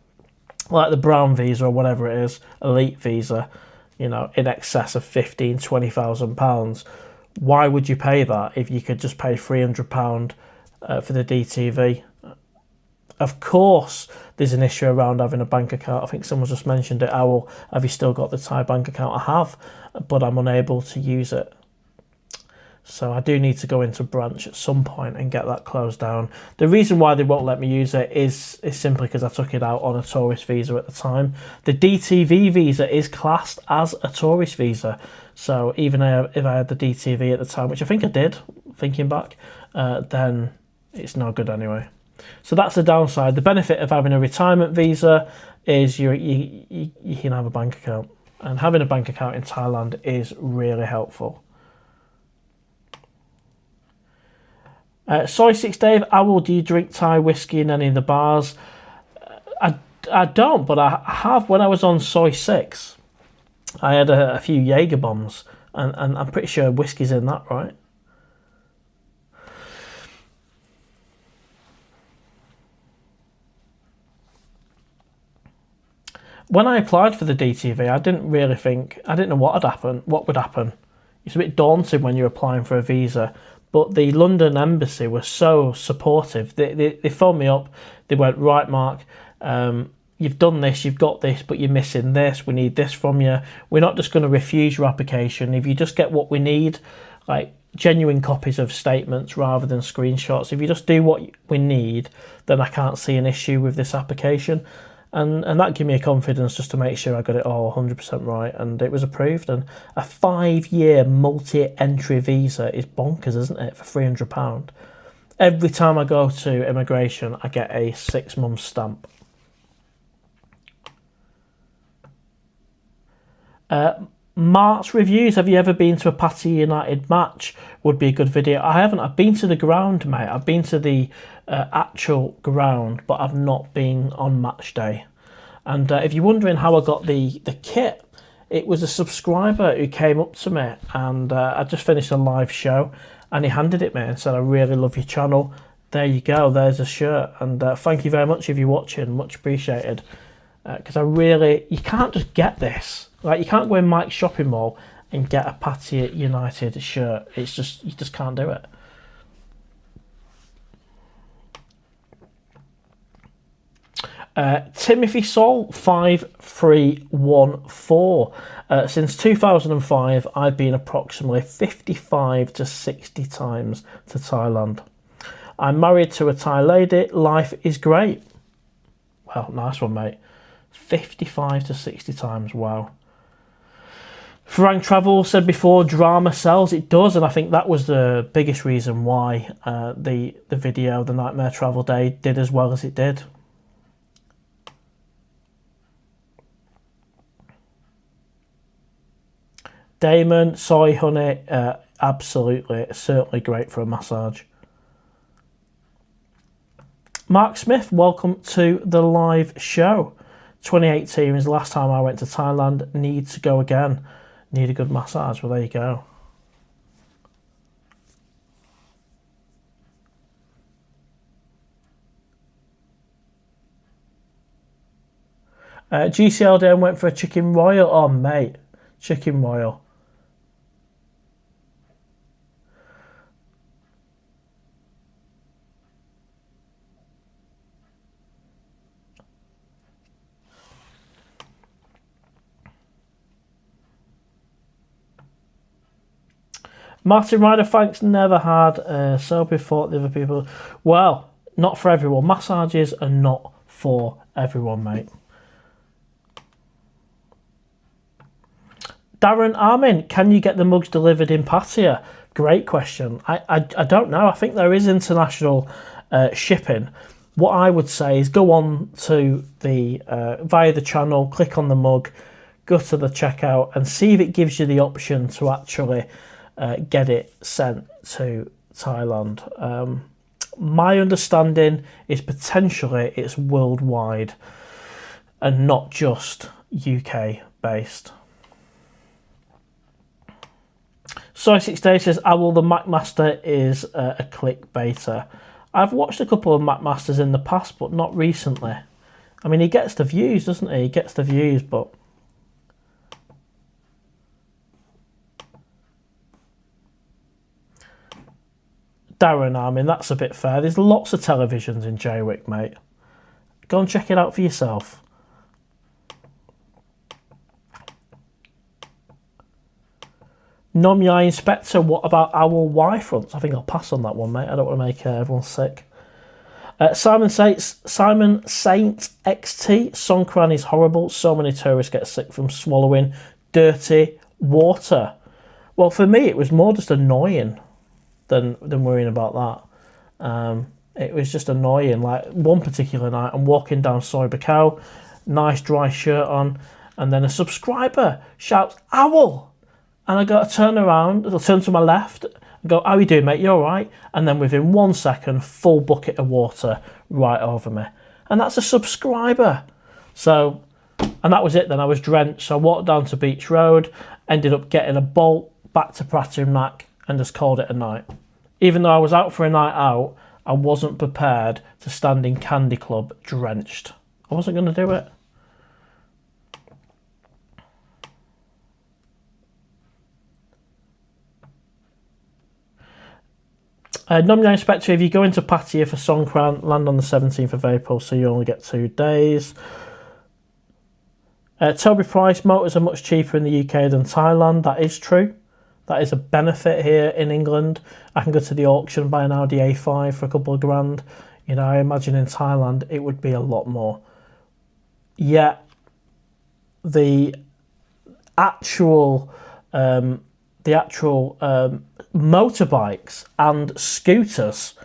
like the brown visa or whatever it is, elite visa, you know, in excess of £15,000-20,000. Why would you pay that if you could just pay £300 for the DTV? Of course, there's an issue around having a bank account. I think someone just mentioned it. Owl, have you still got the Thai bank account? I have, but I'm unable to use it. So I do need to go into branch at some point and get that closed down. The reason why they won't let me use it is simply because I took it out on a tourist visa at the time. The DTV visa is classed as a tourist visa. So even if I had the DTV at the time, which I think I did, thinking back, then it's no good anyway. So that's the downside. The benefit of having a retirement visa is you can have a bank account. And having a bank account in Thailand is really helpful. Soy 6 Dave, Owl, do you drink Thai whiskey in any of the bars? I don't, but I have when I was on Soy 6. I had a few Jaeger bombs, and I'm pretty sure whiskey's in that, right? When I applied for the DTV, I didn't know what would happen. It's a bit daunting when you're applying for a visa. But the London embassy was so supportive. They phoned me up. They went, right, Mark, you've done this, you've got this, but you're missing this. We need this from you. We're not just going to refuse your application. If you just get what we need, like genuine copies of statements rather than screenshots, if you just do what we need, then I can't see an issue with this application. And that gave me a confidence just to make sure I got it all 100% right, and it was approved. And a 5-year multi-entry visa is bonkers, isn't it, for £300? Every time I go to immigration, I get a 6-month stamp. Mark's reviews. Have you ever been to a Pattaya United match? Would be a good video. I haven't. I've been to the ground, mate. I've been to the actual ground, but I've not been on match day. And if you're wondering how I got the kit, it was a subscriber who came up to me, and I just finished a live show, and he handed it me and said, I really love your channel. There you go. There's a shirt. And thank you very much if you're watching. Much appreciated. Because you can't just get this. Like, you can't go in Mike's shopping mall and get a Pattaya United shirt. You just can't do it. Timothy Sol 5314. Since 2005, I've been approximately 55 to 60 times to Thailand. I'm married to a Thai lady. Life is great. Well, nice one, mate. 55 to 60 times. Wow. Frank Travel said before, drama sells. It does, and I think that was the biggest reason why the video, the Nightmare Travel Day, did as well as it did. Damon, soy honey, absolutely, certainly great for a massage. Mark Smith, welcome to the live show. 2018 is the last time I went to Thailand. Need to go again. Need a good massage. Well, there you go. GCL then went for a chicken royal. Oh, mate. Chicken royal. Martin Ryder, thanks, never had. So before the other people. Well, not for everyone. Massages are not for everyone, mate. Darren Armin, can you get the mugs delivered in Pattaya? Great question. I don't know. I think there is international shipping. what I would say is go on to the via the channel, click on the mug, go to the checkout and see if it gives you the option to actually get it sent to Thailand. My understanding is potentially it's worldwide and not just UK based. Soy6Day says, Owl, the McMaster is a clickbaiter. I've watched a couple of McMasters in the past, but not recently. I mean, he gets the views, doesn't he? He gets the views, but... Darren, I mean, that's a bit fair. There's lots of televisions in Jaywick, mate. Go and check it out for yourself. Nomyai Inspector, what about Owl Y-fronts? I think I'll pass on that one, mate. I don't want to make everyone sick. Simon Saint XT, Songkran is horrible. So many tourists get sick from swallowing dirty water. Well, for me, it was more just annoying than worrying about that. It was just annoying. Like one particular night, I'm walking down Soy Bacau, nice dry shirt on, and then a subscriber shouts, Owl! And I got to turn around, I'll turn to my left, and go, how you doing, mate? You all right? And then within 1 second, full bucket of water right over me. And that's a subscriber. So, and that was it then. I was drenched. So I walked down to Beach Road, ended up getting a bolt back to Pattaya and just called it a night. Even though I was out for a night out, I wasn't prepared to stand in Candy Club drenched. I wasn't going to do it. Nomyai Inspector, if you go into Pattaya for Songkran, land on the 17th of April, so you only get 2 days. Toby Price, motors are much cheaper in the UK than Thailand. That is true. That is a benefit here in England. I can go to the auction, buy an Audi A5 for a couple of grand. You know, I imagine in Thailand it would be a lot more. Yet the actual motorbikes and scooters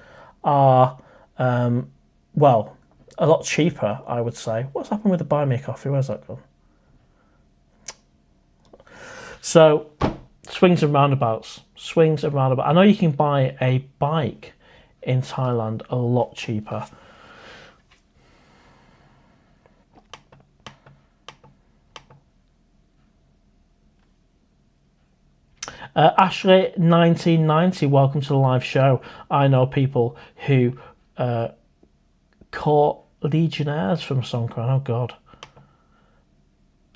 are, well, a lot cheaper, I would say. What's happened with the Buy Me a Coffee? Where's that gone? So, swings and roundabouts. Swings and roundabouts. I know you can buy a bike in Thailand a lot cheaper. Ashley 1990, welcome to the live show. I know people who caught legionnaires from Songkran. Oh God.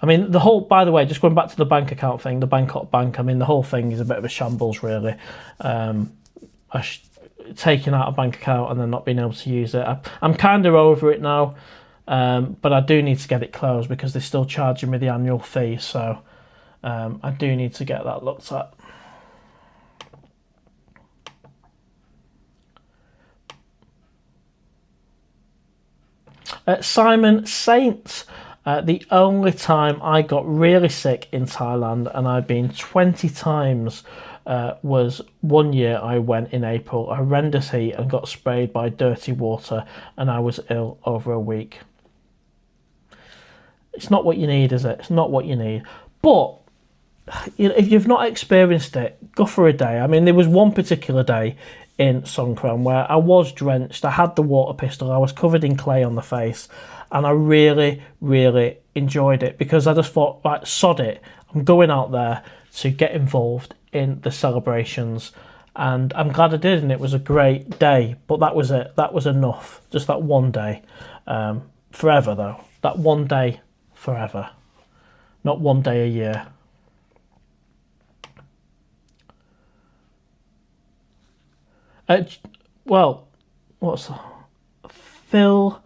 I mean, the whole, by the way, just going back to the bank account thing, the Bangkok Bank, I mean, the whole thing is a bit of a shambles, really. Taking out a bank account and then not being able to use it. I'm kind of over it now, but I do need to get it closed because they're still charging me the annual fee, so I do need to get that looked at. Simon Saint, the only time I got really sick in Thailand, and I've been 20 times, was 1 year I went in April, horrendous heat, and got sprayed by dirty water, and I was ill over a week. It's not what you need, is it? It's not what you need. But you know, if you've not experienced it, go for a day. I mean, there was one particular day in Songkran where I was drenched. I had the water pistol. I was covered in clay on the face, and I really, really enjoyed it because I just thought, right, sod it. I'm going out there to get involved in the celebrations, and I'm glad I did, and it was a great day. But that was it. That was enough. Just that one day. Forever, though. That one day forever. Not 1 day a year. Well, what's Phil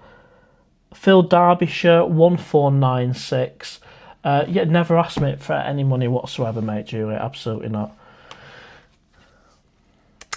Derbyshire 1496. Yeah, never asked me for any money whatsoever, mate, Julie. Absolutely not.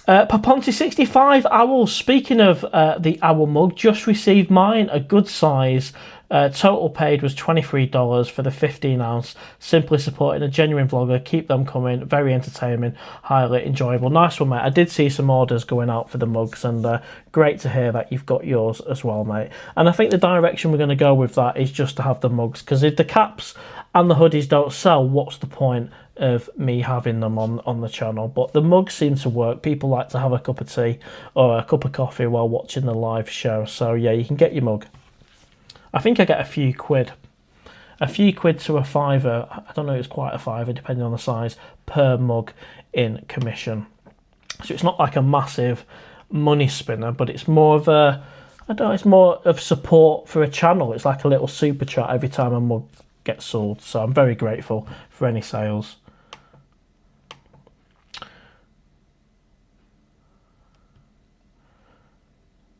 Paponti65 Owl, speaking of the Owl mug, just received mine, a good size. Total paid was $23 for the 15-ounce. Simply supporting a genuine vlogger. Keep them coming. Very entertaining, highly enjoyable. Nice one, mate. I did see some orders going out for the mugs, and great to hear that you've got yours as well, mate. And I think the direction we're going to go with that is just to have the mugs, because if the caps and the hoodies don't sell, what's the point of me having them on the channel? But the mugs seem to work. People like to have a cup of tea or a cup of coffee while watching the live show. So yeah, you can get your mug. I think I get a few quid to a £5. I don't know, it's quite a £5 depending on the size per mug in commission. So it's not like a massive money spinner, but it's more of a, I don't know, it's more of support for a channel. It's like a little super chat every time a mug gets sold. So I'm very grateful for any sales.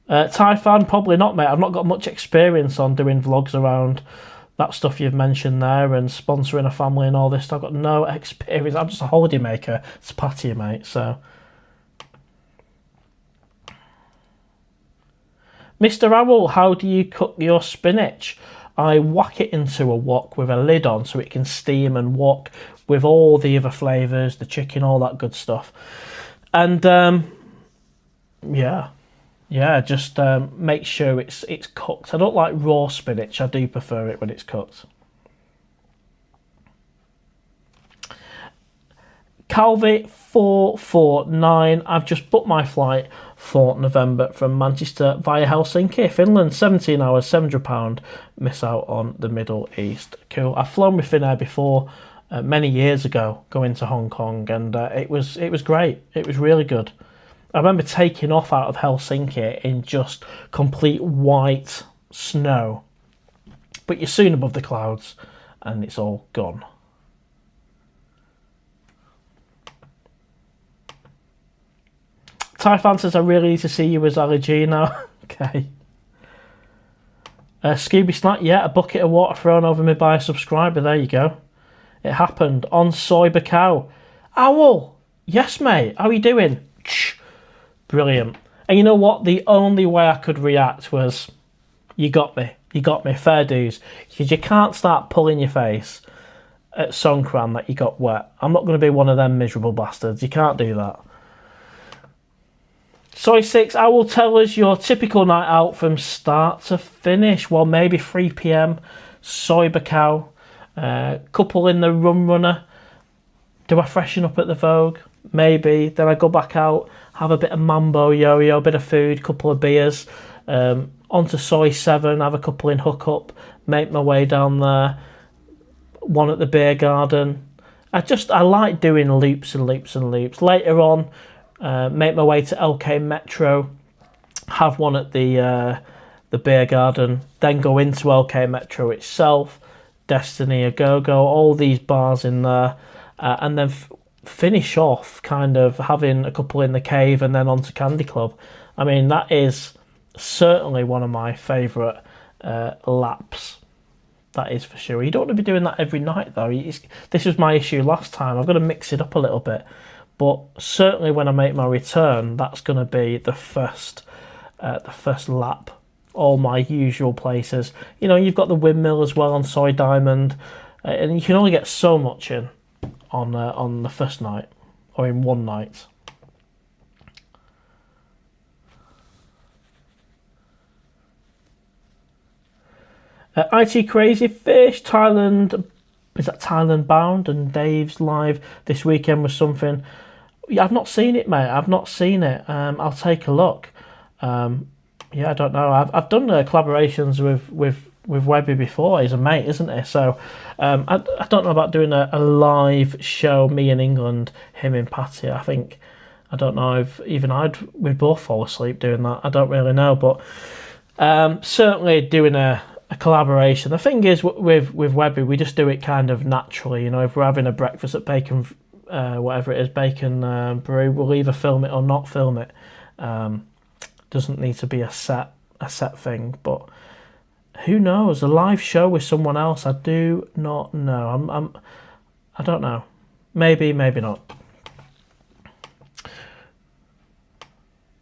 Thai fan, probably not, mate. I've not got much experience on doing vlogs around that stuff you've mentioned there and sponsoring a family and all this. I've got no experience. I'm just a holiday maker. It's Pattaya, mate. So, Mr. Owl, how do you cook your spinach? I whack it into a wok with a lid on so it can steam and wok with all the other flavours, the chicken, all that good stuff. And yeah, just make sure it's cooked. I don't like raw spinach. I do prefer it when it's cooked. Calvi449, I've just booked my flight for November from Manchester via Helsinki, Finland. 17 hours, £700. Miss out on the Middle East. Cool. I've flown with Finnair before many years ago, going to Hong Kong, and it was great. It was really good. I remember taking off out of Helsinki in just complete white snow, but you're soon above the clouds and it's all gone. Thai fan says, I really need to see you as Ali G now. Okay. Scooby Snack, yeah, a bucket of water thrown over me by a subscriber. There you go. It happened on Soy Bacau. Owl, yes, mate. How are you doing? Brilliant. And you know what? The only way I could react was, you got me. You got me. Fair dues. Because you can't start pulling your face at Songkran that you got wet. I'm not going to be one of them miserable bastards. You can't do that. Soy6, I will tell us your typical night out from start to finish. Well, maybe 3 p.m. Soy Bacau. Couple in the Rum Runner. Do I freshen up at the Vogue? Maybe. Then I go back out, have a bit of mambo yo-yo, a bit of food, couple of beers. Onto Soy 7, have a couple in Hookup, make my way down there. One at the beer garden. I like doing loops and loops and loops. Later on, make my way to LK Metro, have one at the beer garden, then go into LK Metro itself, Destiny, A Go-Go, all these bars in there, and then finish off kind of having a couple in the cave and then on to Candy Club. I mean, that is certainly one of my favourite laps. That is for sure. You don't want to be doing that every night though. This was my issue last time. I've got to mix it up a little bit. But certainly when I make my return, that's going to be the first lap. All my usual places. You know, you've got the windmill as well on Soy Diamond, and you can only get so much in on the first night or in one night. IT Crazy Fish, Thailand. Is that Thailand bound? And Dave's live this weekend was something. Yeah, I've not seen it, mate. I've not seen it. I'll take a look. Yeah, I don't know. I've done collaborations with Webby before. He's a mate, isn't he? So I don't know about doing a live show, me in England, him in Pattaya. I don't know if even we'd both fall asleep doing that. I don't really know, but certainly doing a collaboration. The thing is with Webby, we just do it kind of naturally. You know, if we're having a breakfast at Bacon, whatever it is, Bacon Brew, we'll either film it or not film it. Doesn't need to be a set thing, but who knows? A live show with someone else, I do not know. I don't know. Maybe not.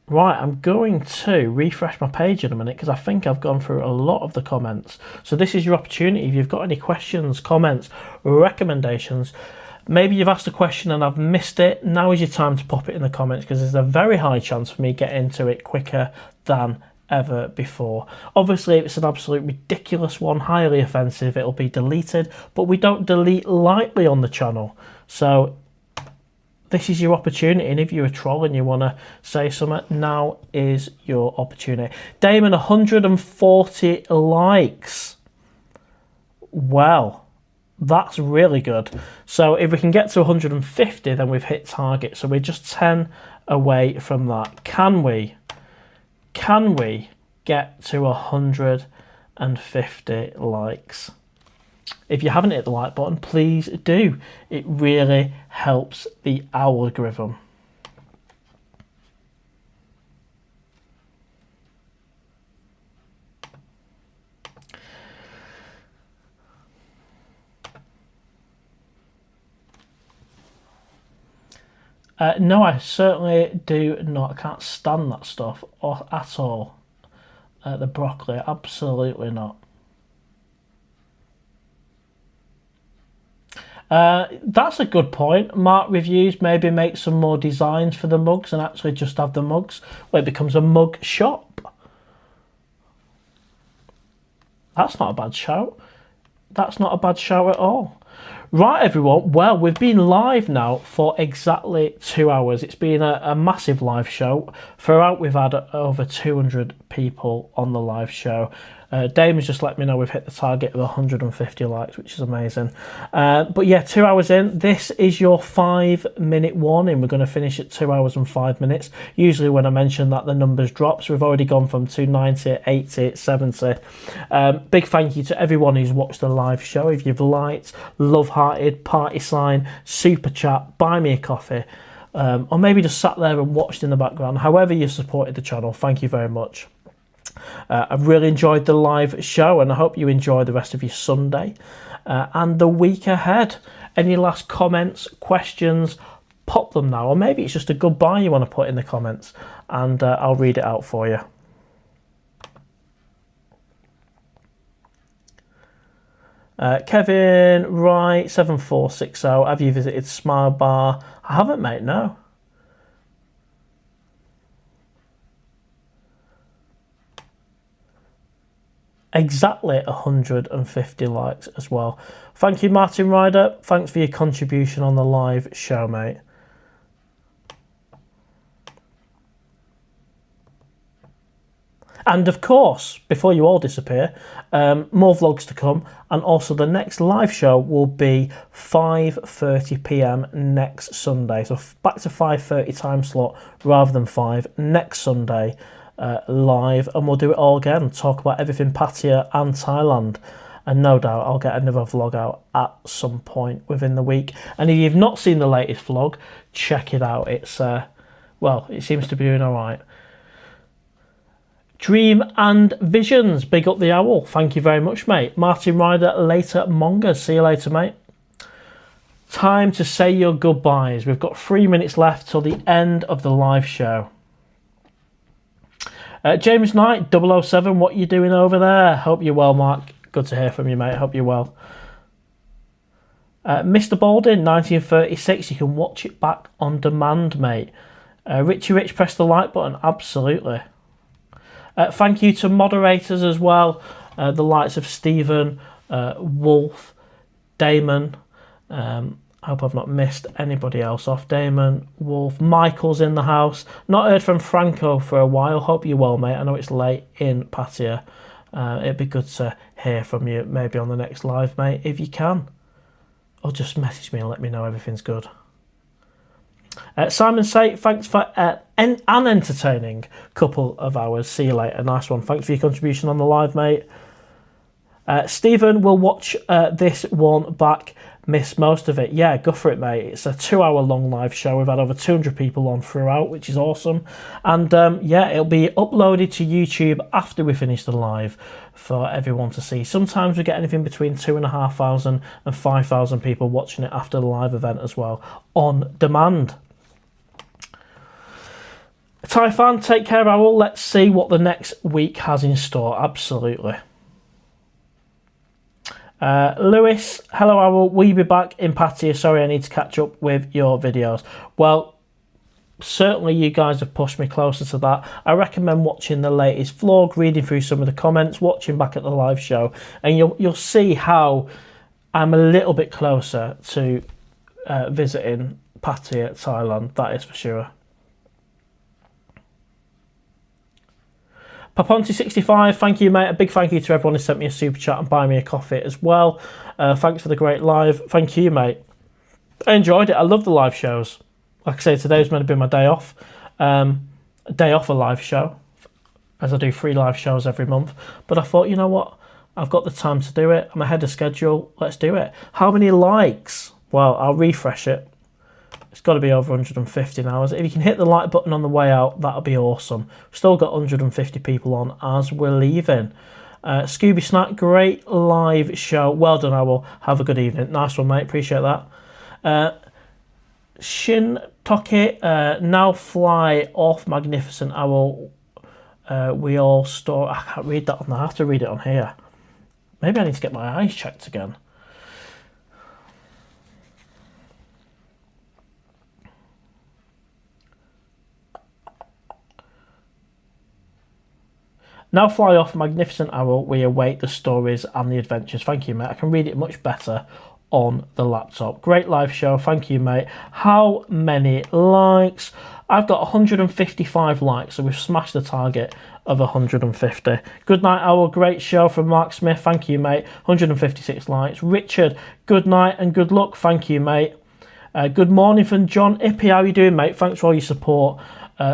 Right, I'm going to refresh my page in a minute because I think I've gone through a lot of the comments. So this is your opportunity. If you've got any questions, comments, recommendations, maybe you've asked a question and I've missed it, now is your time to pop it in the comments because there's a very high chance for me getting to it quicker than ever before. Obviously, if it's an absolute ridiculous one, highly offensive, it'll be deleted, but we don't delete lightly on the channel. So this is your opportunity, and if you're a troll and you want to say something, now is your opportunity. Damon, 140 likes. Well, that's really good. So if we can get to 150, then we've hit target. So we're just 10 away from that. Can we get to 150 likes? If you haven't hit the like button, please do. It really helps the algorithm. No, I certainly do not. I can't stand that stuff at all. The broccoli, absolutely not. That's a good point. Mark Reviews, maybe make some more designs for the mugs and actually just have the mugs where it becomes a mug shop. That's not a bad shout. That's not a bad shout at all. Right, everyone. Well, we've been live now for exactly 2 hours. It's been a massive live show. Throughout, we've had over 200 people on the live show. Damon's just let me know we've hit the target of 150 likes, which is amazing. But yeah, 2 hours in. This is your 5-minute warning. We're going to finish at 2 hours and 5 minutes. Usually when I mention that, the numbers drop. So we've already gone from 290, 80, 70. Big thank you to everyone who's watched the live show. If you've liked, love-hearted, party sign, super chat, buy me a coffee, or maybe just sat there and watched in the background. However you supported the channel, thank you very much. I've really enjoyed the live show and I hope you enjoy the rest of your Sunday and the week ahead. Any last comments, questions, pop them now, or maybe it's just a goodbye you want to put in the comments and I'll read it out for you. Kevin Wright 7460, have you visited Smile Bar? I haven't, mate, no. Exactly 150 likes as well. Thank you, Martin Ryder. Thanks for your contribution on the live show, mate. And of course, before you all disappear, more vlogs to come, and also the next live show will be 5:30 p.m. next Sunday. So back to 5:30 time slot rather than 5 next Sunday. Live, and we'll do it all again, talk about everything Pattaya and Thailand, and no doubt I'll get another vlog out at some point within the week. And if you've not seen the latest vlog, check it out. It's well, it seems to be doing all right. Dream and Visions, big up the owl, thank you very much, mate. Martin Ryder, later Monga, see you later, mate. Time to say your goodbyes. We've got 3 minutes left till the end of the live show. James Knight 007, what you doing over there? Hope you're well, Mark. Good to hear from you, mate. Hope you're well. Mr. Baldwin 1936, you can watch it back on demand, mate. Richie Rich, press the like button. Absolutely. Thank you to moderators as well. The likes of Stephen, Wolf, Damon. I hope I've not missed anybody else off. Damon, Wolf, Michael's in the house. Not heard from Franco for a while. Hope you're well, mate. I know it's late in Pattaya. It'd be good to hear from you maybe on the next live, mate, if you can. Or just message me and let me know everything's good. Simon Say, thanks for an entertaining couple of hours. See you later. Nice one. Thanks for your contribution on the live, mate. Stephen will watch this one back. Miss most of it. Yeah, go for it, mate. It's a 2 hour long live show. We've had over 200 people on throughout, which is awesome. And yeah, it'll be uploaded to YouTube after we finish the live for everyone to see. Sometimes we get anything between 2,500 and 5,000 people watching it after the live event as well, on demand. Thai fan, take care, Owl. Let's see what the next week has in store. Absolutely. Lewis, hello, Owl. Will you be back in Pattaya? Sorry, I need to catch up with your videos. Well, certainly you guys have pushed me closer to that. I recommend watching the latest vlog, reading through some of the comments, watching back at the live show, and you'll see how I'm a little bit closer to visiting Pattaya, Thailand. That is for sure. Paponti65, thank you, mate. A big thank you to everyone who sent me a super chat and buy me a coffee as well. Thanks for the great live. Thank you, mate. I enjoyed it. I love the live shows. Like I say, today's meant to be my day off. A day off a live show, as I do 3 live shows every month. But I thought, you know what? I've got the time to do it. I'm ahead of schedule. Let's do it. How many likes? Well, I'll refresh it. It's got to be over 150 now. If you can hit the like button on the way out, that'll be awesome. Still got 150 people on as we're leaving. Scooby Snack, great live show. Well done, Owl. Have a good evening. Nice one, mate. Appreciate that. Shin Toki, now fly off, magnificent Owl. We all store. I can't read that on there. I have to read it on here. Maybe I need to get my eyes checked again. Now fly off, magnificent Owl. We await the stories and the adventures. Thank you, mate. I can read it much better on the laptop. Great live show. Thank you, mate. How many likes? I've got 155 likes, so we've smashed the target of 150. Good night, Owl. Great show from Mark Smith. Thank you, mate. 156 likes. Richard, good night and good luck. Thank you, mate. Good morning from John Ippy. How are you doing, mate? Thanks for all your support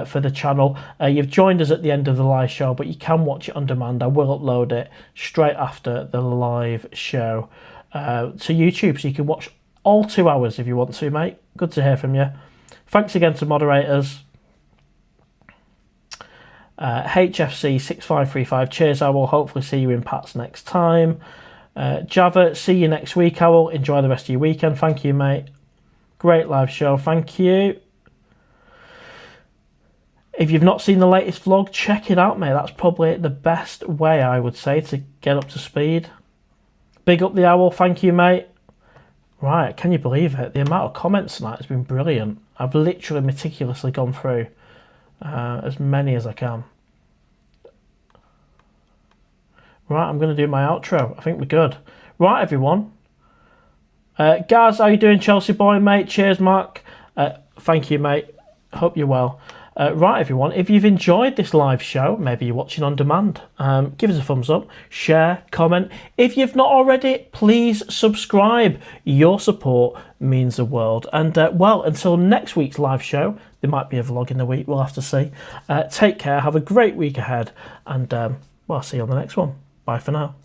for the channel. You've joined us at the end of the live show, but you can watch it on demand. I will upload it straight after the live show to YouTube, so you can watch all 2 hours if you want to, mate. Good to hear from you. Thanks again to moderators. HFC6535, cheers, I will hopefully see you in Pats next time. Java, see you next week, I will enjoy the rest of your weekend. Thank you, mate. Great live show, thank you. If you've not seen the latest vlog, check it out, mate. That's probably the best way, I would say, to get up to speed. Big up the Owl, thank you, mate. Right, can you believe it? The amount of comments tonight has been brilliant. I've literally meticulously gone through as many as I can. Right, I'm going to do my outro. I think we're good. Right, everyone. Gaz, how you doing, Chelsea boy, mate? Cheers, Mark. Thank you, mate. Hope you're well. Right, everyone, if you've enjoyed this live show, maybe you're watching on demand, give us a thumbs up, share, comment. If you've not already, please subscribe. Your support means the world. And, well, until next week's live show, there might be a vlog in the week, we'll have to see. Take care, have a great week ahead, and, well, I'll see you on the next one. Bye for now.